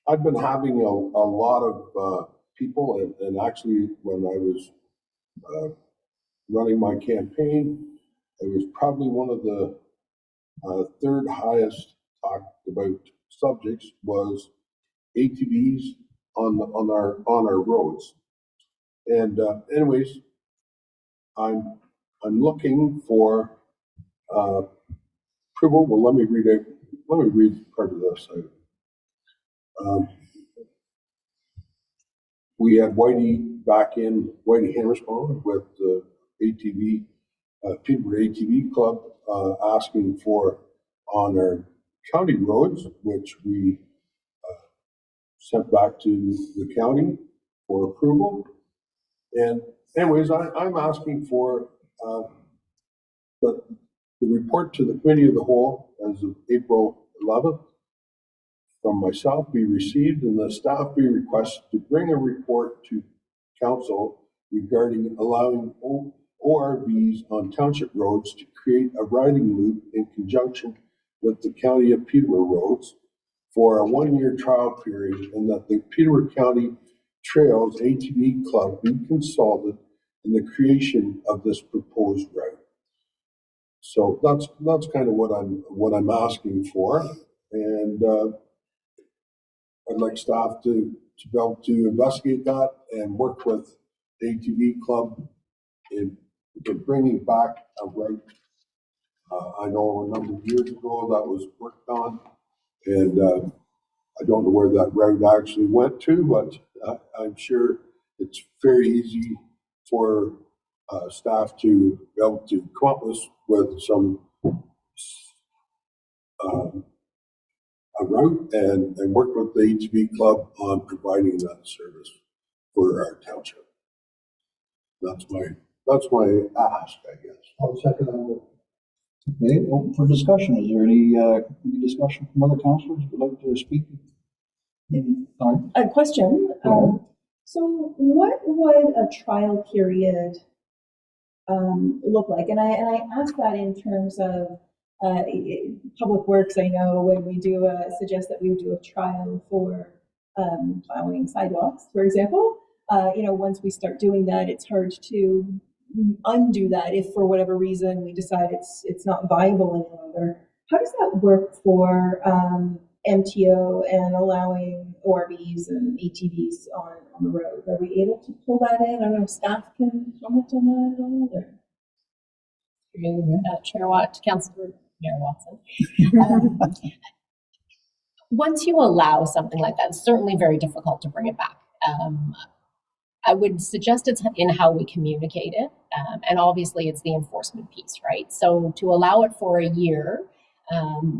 I've been having a lot of people, and actually when I was running my campaign, it was probably one of the third highest talked about subjects was ATVs on our roads. And anyways, I'm looking for approval. Well, let me read part of this. We had Whitey Hammersbaugh with the ATV, Peterborough ATV Club, asking for on our county roads, which we sent back to the county for approval. And anyways, I'm asking for the report to the Committee of the Whole as of April 11th from myself be received, and the staff be requested to bring a report to council regarding allowing ORVs on township roads to create a riding loop in conjunction with the County of Peterborough roads for a 1-year trial period, and that the Peterborough County Trails ATV Club be consulted in the creation of this proposed route. So that's kind of what I'm asking for, and I'd like staff to be able to investigate that and work with the ATV Club in bringing back a route. I know a number of years ago that was worked on, and I don't know where that route actually went to, but I'm sure it's very easy for staff to be able to come up with some a route and work with the ATV Club on providing that service for our township. That's my ask, I guess. I'll second that. Okay, open for discussion. Is there any discussion from other councillors who would like to speak? Sorry. A question. So what would a trial period look like? And I ask that in terms of public works. I know when we do suggest that we do a trial for plowing sidewalks, for example, once we start doing that, it's hard to undo that if for whatever reason we decide it's not viable any longer. How does that work for MTO and allowing ORVs and ATVs on the road? Are we able to pull that in? I don't know if staff can comment on that at all. Chair Watt, Councillor Mayor Watson. Once you allow something like that, it's certainly very difficult to bring it back. I would suggest it's in how we communicate it. And obviously it's the enforcement piece, right? So to allow it for a year,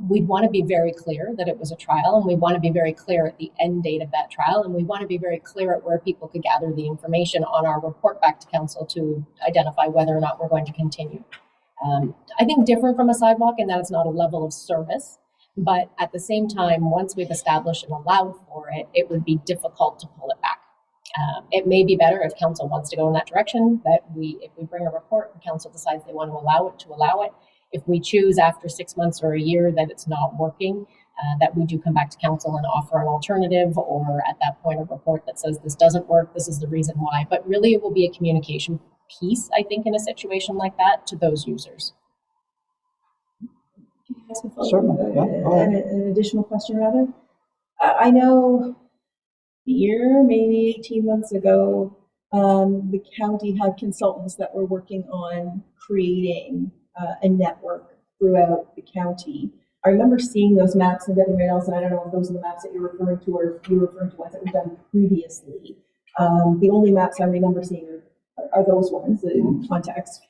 we'd want to be very clear that it was a trial, and we want to be very clear at the end date of that trial, and we want to be very clear at where people could gather the information on our report back to council to identify whether or not we're going to continue. I think different from a sidewalk in that it's not a level of service, but at the same time, once we've established and allowed for it, it would be difficult to pull it back. It may be better if council wants to go in that direction, that if we bring a report and council decides they want to allow it. If we choose after 6 months or a year that it's not working, that we do come back to council and offer an alternative, or at that point a report that says this doesn't work, this is the reason why. But really it will be a communication piece, I think, in a situation like that to those users. Certainly, yeah, go ahead. An additional question, rather. I know a year, maybe 18 months ago, the county had consultants that were working on creating a network throughout the county. I remember seeing those maps, and everybody else, and I don't know if those are the maps that you're referring to, or if you're referring to ones that were done previously. The only maps I remember seeing are those ones in context.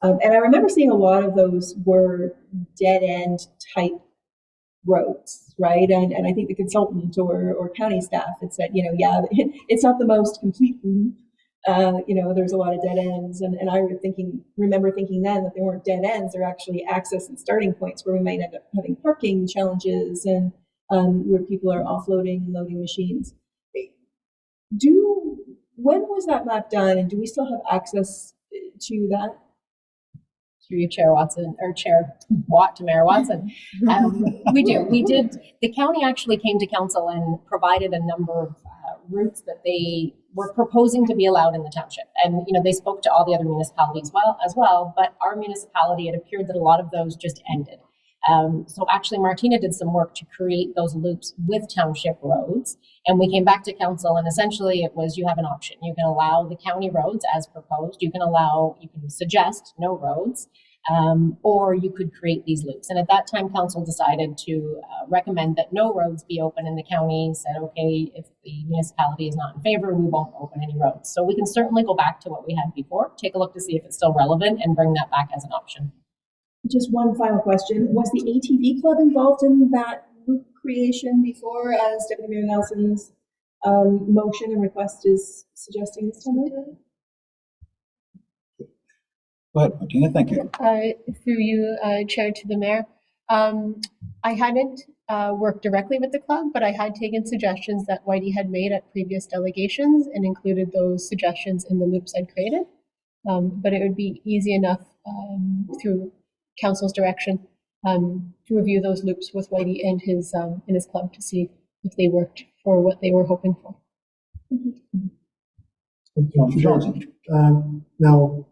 And I remember seeing a lot of those were dead-end type roads, right? And I think the consultant or county staff had said, yeah, it's not the most complete route. There's a lot of dead ends. And I remember thinking then that they weren't dead ends, they're actually access and starting points where we might end up having parking challenges and where people are offloading and loading machines. When was that map done, and do we still have access to that? Through you, Chair Watson, or Chair Watt to Mayor Watson. We do. We did. The county actually came to council and provided a number of routes that they were proposing to be allowed in the township. And, they spoke to all the other municipalities as well, but our municipality, it appeared that a lot of those just ended. So actually Martina did some work to create those loops with township roads. And we came back to council, and essentially it was, you have an option. You can allow the county roads as proposed. You can suggest no roads, or you could create these loops. And at that time, council decided to recommend that no roads be open, and the county said, okay, if the municipality is not in favor, we won't open any roads. So we can certainly go back to what we had before, take a look to see if it's still relevant, and bring that back as an option. Just one final question. Was the ATV Club involved in that loop creation before, as Deputy Mayor Nelson's motion and request is suggesting this time? Go ahead, Martina, thank you. Through you, Chair, to the Mayor. I hadn't worked directly with the club, but I had taken suggestions that Whitey had made at previous delegations and included those suggestions in the loops I'd created. But it would be easy enough through council's direction to review those loops with Whitey and his club to see if they worked for what they were hoping for. Councilor Johnson. Now,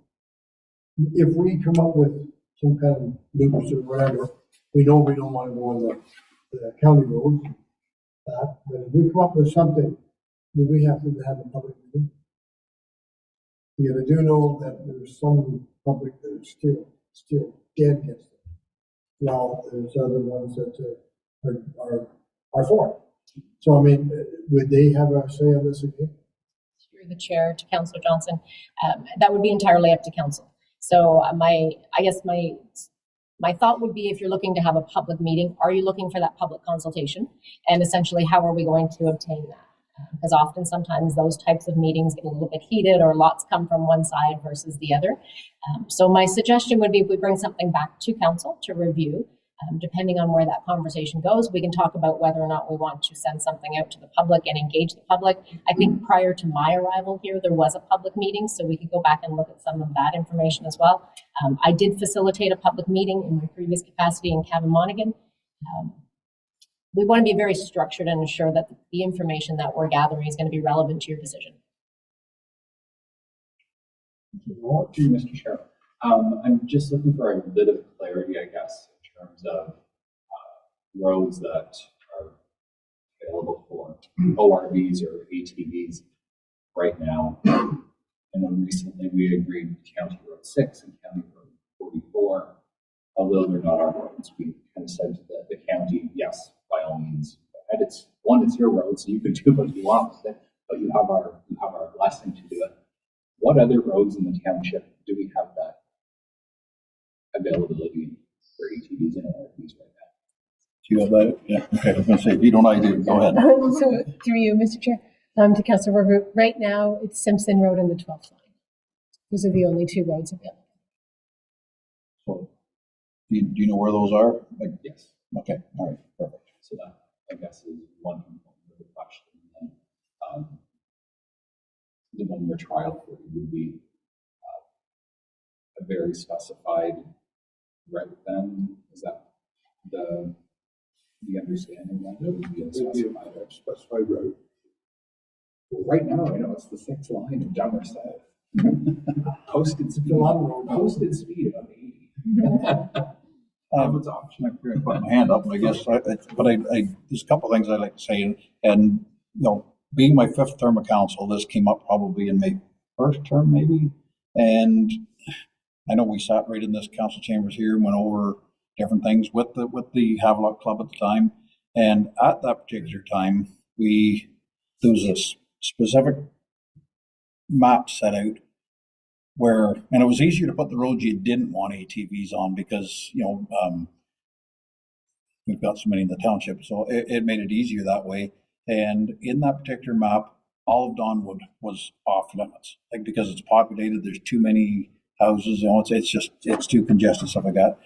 if we come up with some kind of loops or whatever, we know we don't want to go on the county road. But if we come up with something, do we have to have a public meeting? Because I do know that there's some public that are still dead against it. While there's other ones that are for it. So, I mean, would they have a say on this again? Through the chair to Councillor Johnson, that would be entirely up to council. So my thought would be, if you're looking to have a public meeting, are you looking for that public consultation? And essentially, how are we going to obtain that? Because often, sometimes those types of meetings get a little bit heated, or lots come from one side versus the other. So my suggestion would be, if we bring something back to council to review, depending on where that conversation goes, we can talk about whether or not we want to send something out to the public and engage the public. I think prior to my arrival here, there was a public meeting, so we could go back and look at some of that information as well. I did facilitate a public meeting in my previous capacity in Cavan Monaghan. We want to be very structured and ensure that the information that we're gathering is going to be relevant to your decision. To you, Mr. Chair. I'm just looking for a bit of clarity, I guess, in terms of roads that are available for ORVs or ATVs right now. And then recently we agreed County Road 6 and County Road 44. Although they're not our roads, we kind of said to the county, yes, by all means. And it's your road, so you can do what you want with it, but you have our blessing to do it. What other roads in the township do we have availability for ATVs in our RVs right now. Do you have that? Yeah, okay, I was gonna say, if you don't, I do, go ahead. So through you, Mr. Chair, to Councilor Rover, right now it's Simpson Road and the 12th line. Those are the only two roads available. So, do you know where those are? Like, Yes. okay, all right, perfect. So that, I guess, is one component of the question. And the 1-year trial for it would be a very specified route then? Is that the understanding that it would be a Specified route. Well, right now, I know it's the 6th line of Dummer South. Posted speed about 80. It's option. I'm going to put my hand up, I guess, but there's a couple of things I'd like to say, and being my 5th term of council, this came up probably in my 1st term, maybe, and I know we sat right in this council chambers here and went over different things with the Havelock Club at the time, and at that particular time, there was a specific map set out and it was easier to put the roads you didn't want ATVs on because, we've got so many in the township, so it made it easier that way. And in that particular map, all of Donwood was off limits, like because it's populated, there's too many houses, it's too congested, stuff like that.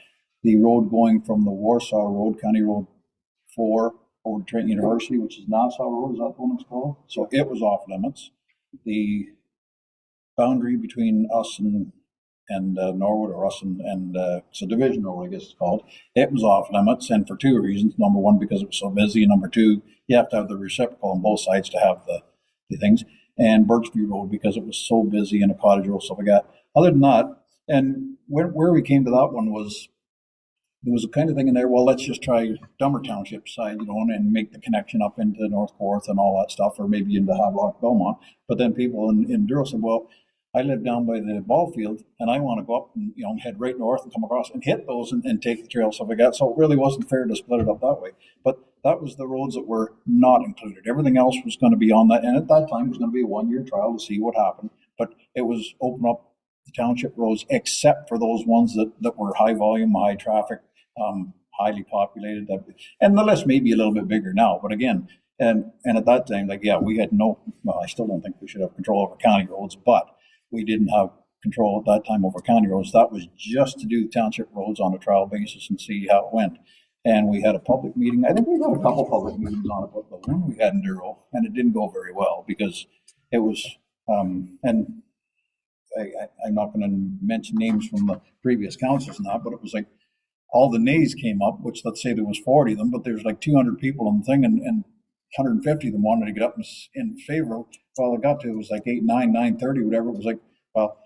The road going from the Warsaw Road, County Road 4, over to Trenton University, which is Nassau Road, is that the one it's called? So it was off limits. The boundary between us and Norwood, or us and it's a division road, I guess it's called. It was off limits, and for 2 reasons. Number one, because it was so busy, and number 2, you have to have the reciprocal on both sides to have the things. And Birchview Road, because it was so busy, and a cottage road, stuff like that. Other than that, and where we came to that one was, there was a kind of thing in there, well, let's just try Dummer Township side, and make the connection up into North Porth and all that stuff, or maybe into Havelock, Belmont. But then people in Douro said, well, I live down by the ball field, and I want to go up and head right north and come across and hit those and take the trail, stuff like that. So it really wasn't fair to split it up that way. But that was the roads that were not included. Everything else was going to be on that, and at that time it was going to be a 1-year trial to see what happened. But it was open up the township roads, except for those ones that were high volume, high traffic, highly populated. And the list may be a little bit bigger now, but again, and at that time, we had I still don't think we should have control over county roads, but we didn't have control at that time over county roads. That was just to do township roads on a trial basis and see how it went. And we had a public meeting. I think we had a couple public meetings on it, but the one we had in Douro, and it didn't go very well because it was, and I'm not going to mention names from the previous councils now, but it was like all the nays came up, which let's say there was 40 of them, but there's like 200 people on the thing, and 150 of them wanted to get up in favor. Well, it got to, it was like 8, 9, 9:30, whatever. It was like, well,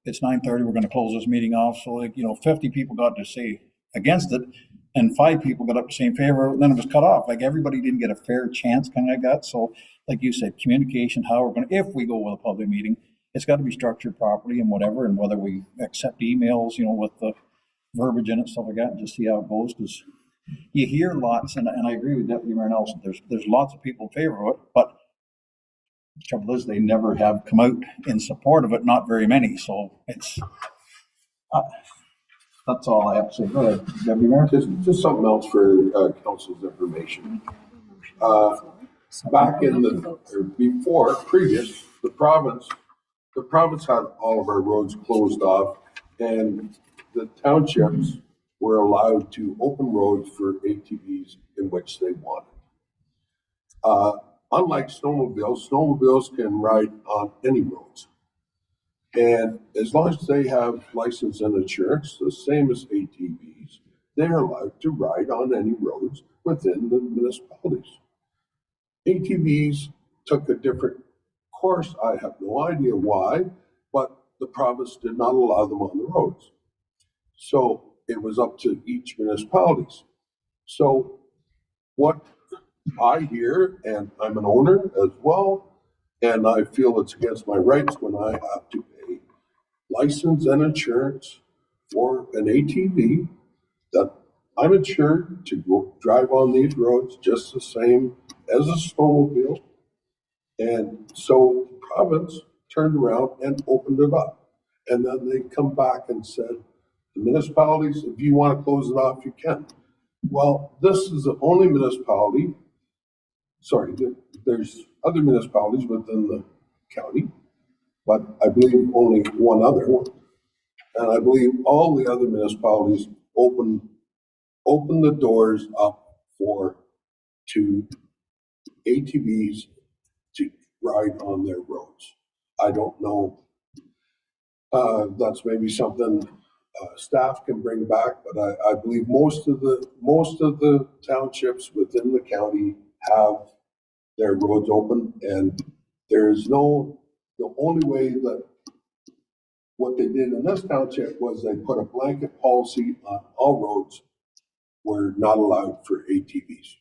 it's 9:30, we're going to close this meeting off. So 50 people got to say against it, and 5 people got up to say in favor, and then it was cut off. Like everybody didn't get a fair chance, kind of like that. So like you said, communication, how we're going to, if we go with a public meeting, it's got to be structured properly and whatever, and whether we accept emails, with the verbiage in it, stuff like that, and just see how it goes, because you hear lots, and I agree with Deputy Mayor Nelson, there's lots of people in favor of it, but the trouble is they never have come out in support of it, not very many, so it's, that's all I have to say. Go ahead, Deputy Mayor. Just something else for council's information. Back in previous, the province had all of our roads closed off, and the townships were allowed to open roads for ATVs in which they wanted. Unlike snowmobiles can ride on any roads. And as long as they have license and insurance, the same as ATVs, they're allowed to ride on any roads within the municipalities. ATVs took a different course. I have no idea why, but the province did not allow them on the roads. So it was up to each municipalities. So what I hear, and I'm an owner as well, and I feel it's against my rights when I have to pay license and insurance for an ATV, that I'm insured to go drive on these roads just the same as a snowmobile. And so the province turned around and opened it up. And then they come back and said, the municipalities, if you want to close it off, you can. Well, this is the only municipality, sorry, there's other municipalities within the county, but I believe only one other one. And I believe all the other municipalities open the doors up to ATVs to ride on their roads. I don't know. That's maybe something staff can bring back, but I believe most of the townships within the county have their roads open, and the only way that what they did in this township was they put a blanket policy on all roads were not allowed for ATVs.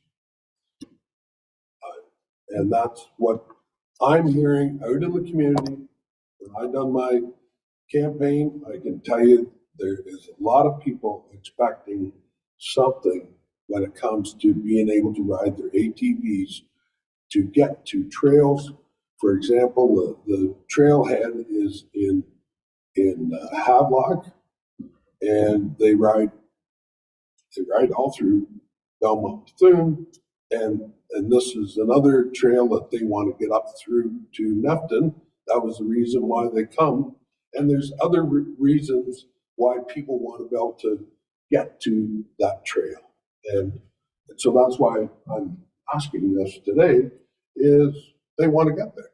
And that's what I'm hearing out in the community. When I done my campaign, I can tell you there is a lot of people expecting something when it comes to being able to ride their ATVs to get to trails. For example, the trailhead is in Havelock, and they ride all through Belmont Bethune, and this is another trail that they want to get up through to Nefton. That was the reason why they come, and there's other reasons why people want to be able to get to that trail, and so that's why I'm asking this today. Is they want to get there,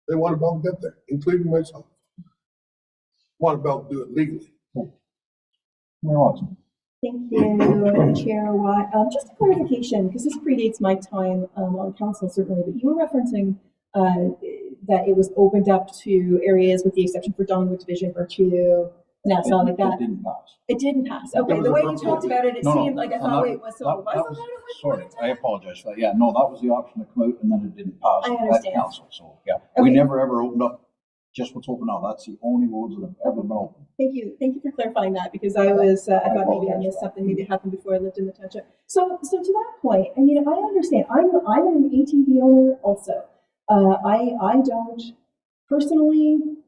they want to be able to get there, including myself. Want to be able to do it legally. Thank you, Chair Watt. Just a clarification, because this predates my time on council, certainly, but you were referencing that it was opened up to areas with the exception for Donwood Division, Virtue, Nassau, like that. It didn't pass. It didn't pass. Okay, the way you talked about it, it seemed like I thought, wait, was so that was, sorry, I apologize for that. Yeah, no, that was the option to come out, and then it didn't pass I at understand. council. So yeah, Okay. we never ever opened up just what's open now. That's the only roads that have ever been open. Thank you for clarifying that, because I thought maybe I missed something. Maybe it happened before I lived in the township. So to that point, I mean, I understand. I'm an ATV owner also. I don't personally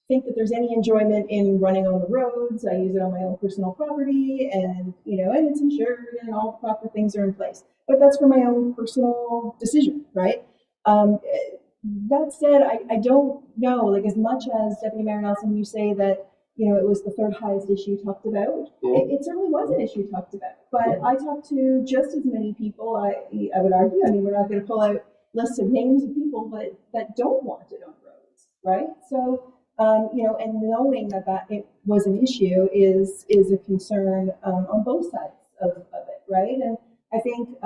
think that there's any enjoyment in running on the roads. I use it on my own personal property, and and it's insured, and all the proper things are in place. But that's for my own personal decision, right? That said, I don't know, like, as much as Deputy Mayor Nelson, you say that, it was the third highest issue talked about. It certainly was an issue talked about, but I talked to just as many people, I would argue, I mean, we're not going to pull out lists of names of people, but that don't want it on roads, right? So, and knowing that it was an issue is a concern on both sides of it, right? And I think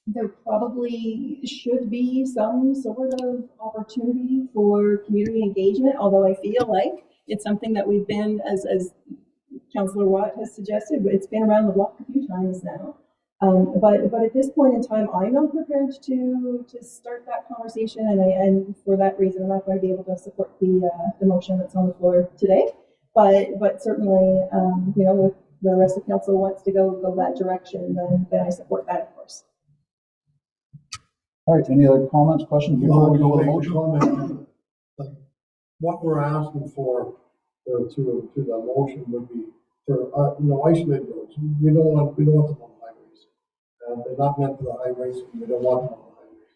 there probably should be some sort of opportunity for community engagement, although I feel like it's something that we've been, as Councillor Watt has suggested, it's been around the block a few times now. But at this point in time, I'm not prepared to start that conversation, and for that reason, I'm not going to be able to support the motion that's on the floor today. But certainly, if the rest of council wants to go that direction, then I support that, of course. All right, any other comments, questions before we go to the motion? Like, what we're asking for to the motion would be for isolated roads. We don't want them on highways. They're not meant for the highways, and we don't want them on the highways.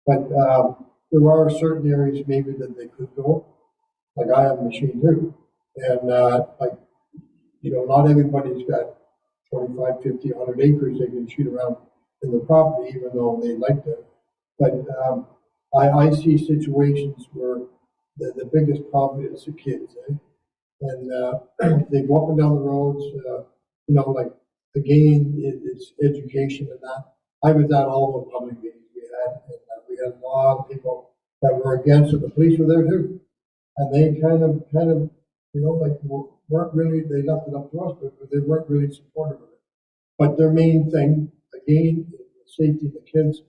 But there are certain areas maybe that they could go. Like, I have a machine too, and not everybody's got 25, 50, 100 acres they can shoot around in the property, even though they like to. But I see situations where the biggest problem is the kids, and they go up and down the roads, like, again, it's education and that. I was at all the public meetings we had a lot of people that were against it. The police were there too, and they kind of weren't really, they left it up to us, but they weren't really supportive of it. But their main thing, again, is safety of the kids,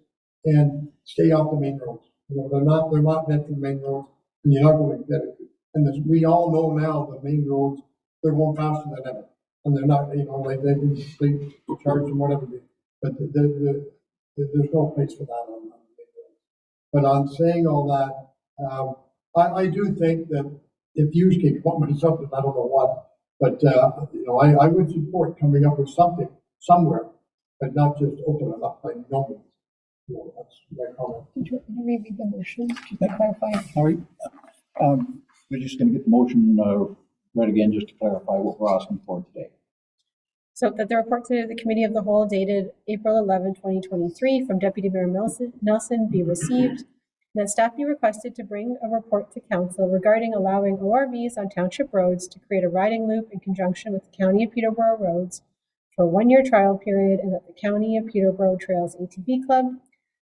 and stay off the main roads. They're not meant for the main roads, and you're not going to get it. And we all know now the main roads, they're going faster than ever, and they're not, like, they can sleep, charge them, whatever. But there's no place for that on the main roads. But on saying all that, I do think that if you can come up with something, I don't know what, But, you know, I would support coming up with something somewhere, but not just open it up by no means. You know, that's my comment. Did you reread the motion just to clarify? All right. We're just gonna get the motion, read again, just to clarify what we're asking for today. So that the report to the Committee of the Whole dated April 11, 2023 from Deputy Mayor Nelson be received, and that staff be requested to bring a report to Council regarding allowing ORVs on township roads to create a riding loop in conjunction with the County of Peterborough roads for a 1-year trial period, and that the County of Peterborough Trails ATV Club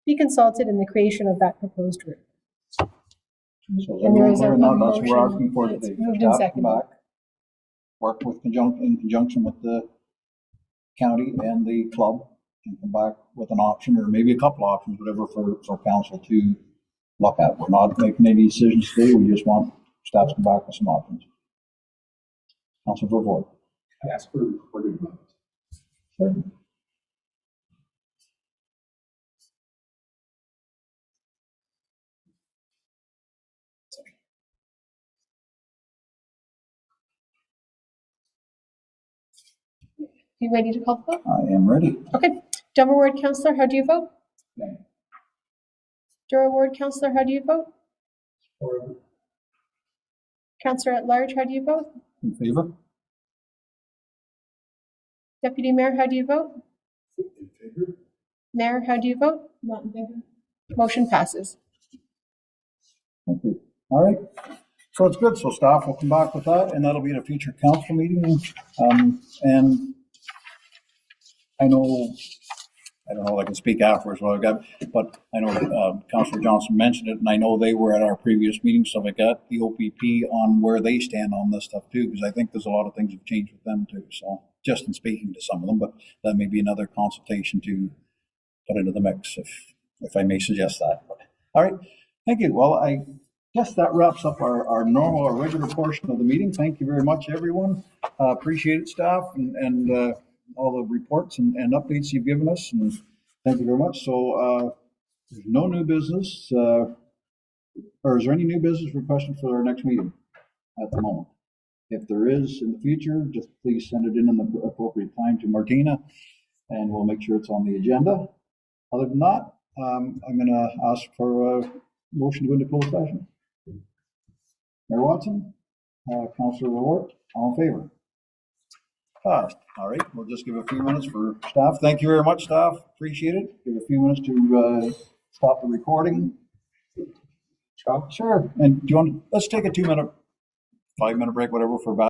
be consulted in the creation of that proposed route. So And there is a that's what we're motion. asking for It's today. moved and Staff come seconded. back, work with in conjunction with the county and the club, and come back with an option, or maybe a couple options, whatever, for council to look at. We're not making any decisions today, we just want staff to come back with some options. Council Vervoort. I ask for a recorded vote. Sure. You ready to call the vote? I am ready. Okay. Dummer Ward Councillor, how do you vote? Nay. Douro Ward Councillor, how do you vote? Or Councillor at Large, how do you vote? In favor? Deputy Mayor, how do you vote? in favor? Mayor, how do you vote? Not in favor. Motion passes. Thank you. All right. So it's good. So staff will come back with that, and that'll be at a future council meeting. And I know, I don't know if I can speak afterwards, but I know Councillor Johnson mentioned it, and I know they were at our previous meeting, stuff like that, the OPP, on where they stand on this stuff too, because I think there's a lot of things have changed with them too. So just in speaking to some of them, but that may be another consultation to put into the mix, if I may suggest that. All right. Thank you. Well, I guess that wraps up our normal, our regular portion of the meeting. Thank you very much, everyone. Appreciate it, staff, and all the reports and updates you've given us, and thank you very much. So there's no new business, or is there any new business requested for our next meeting at the moment? If there is in the future, just please send it in the appropriate time to Martina, and we'll make sure it's on the agenda. Other than that, I'm going to ask for a motion to go into closed session. Mayor Watson, Councillor Rewart, all in favor? Passed. All right, we'll just give a few minutes for staff. Thank you very much, staff. Appreciate it. Give a few minutes to stop the recording. Sure. And do you want? Let's take a 2-minute, 5-minute break, whatever, for about.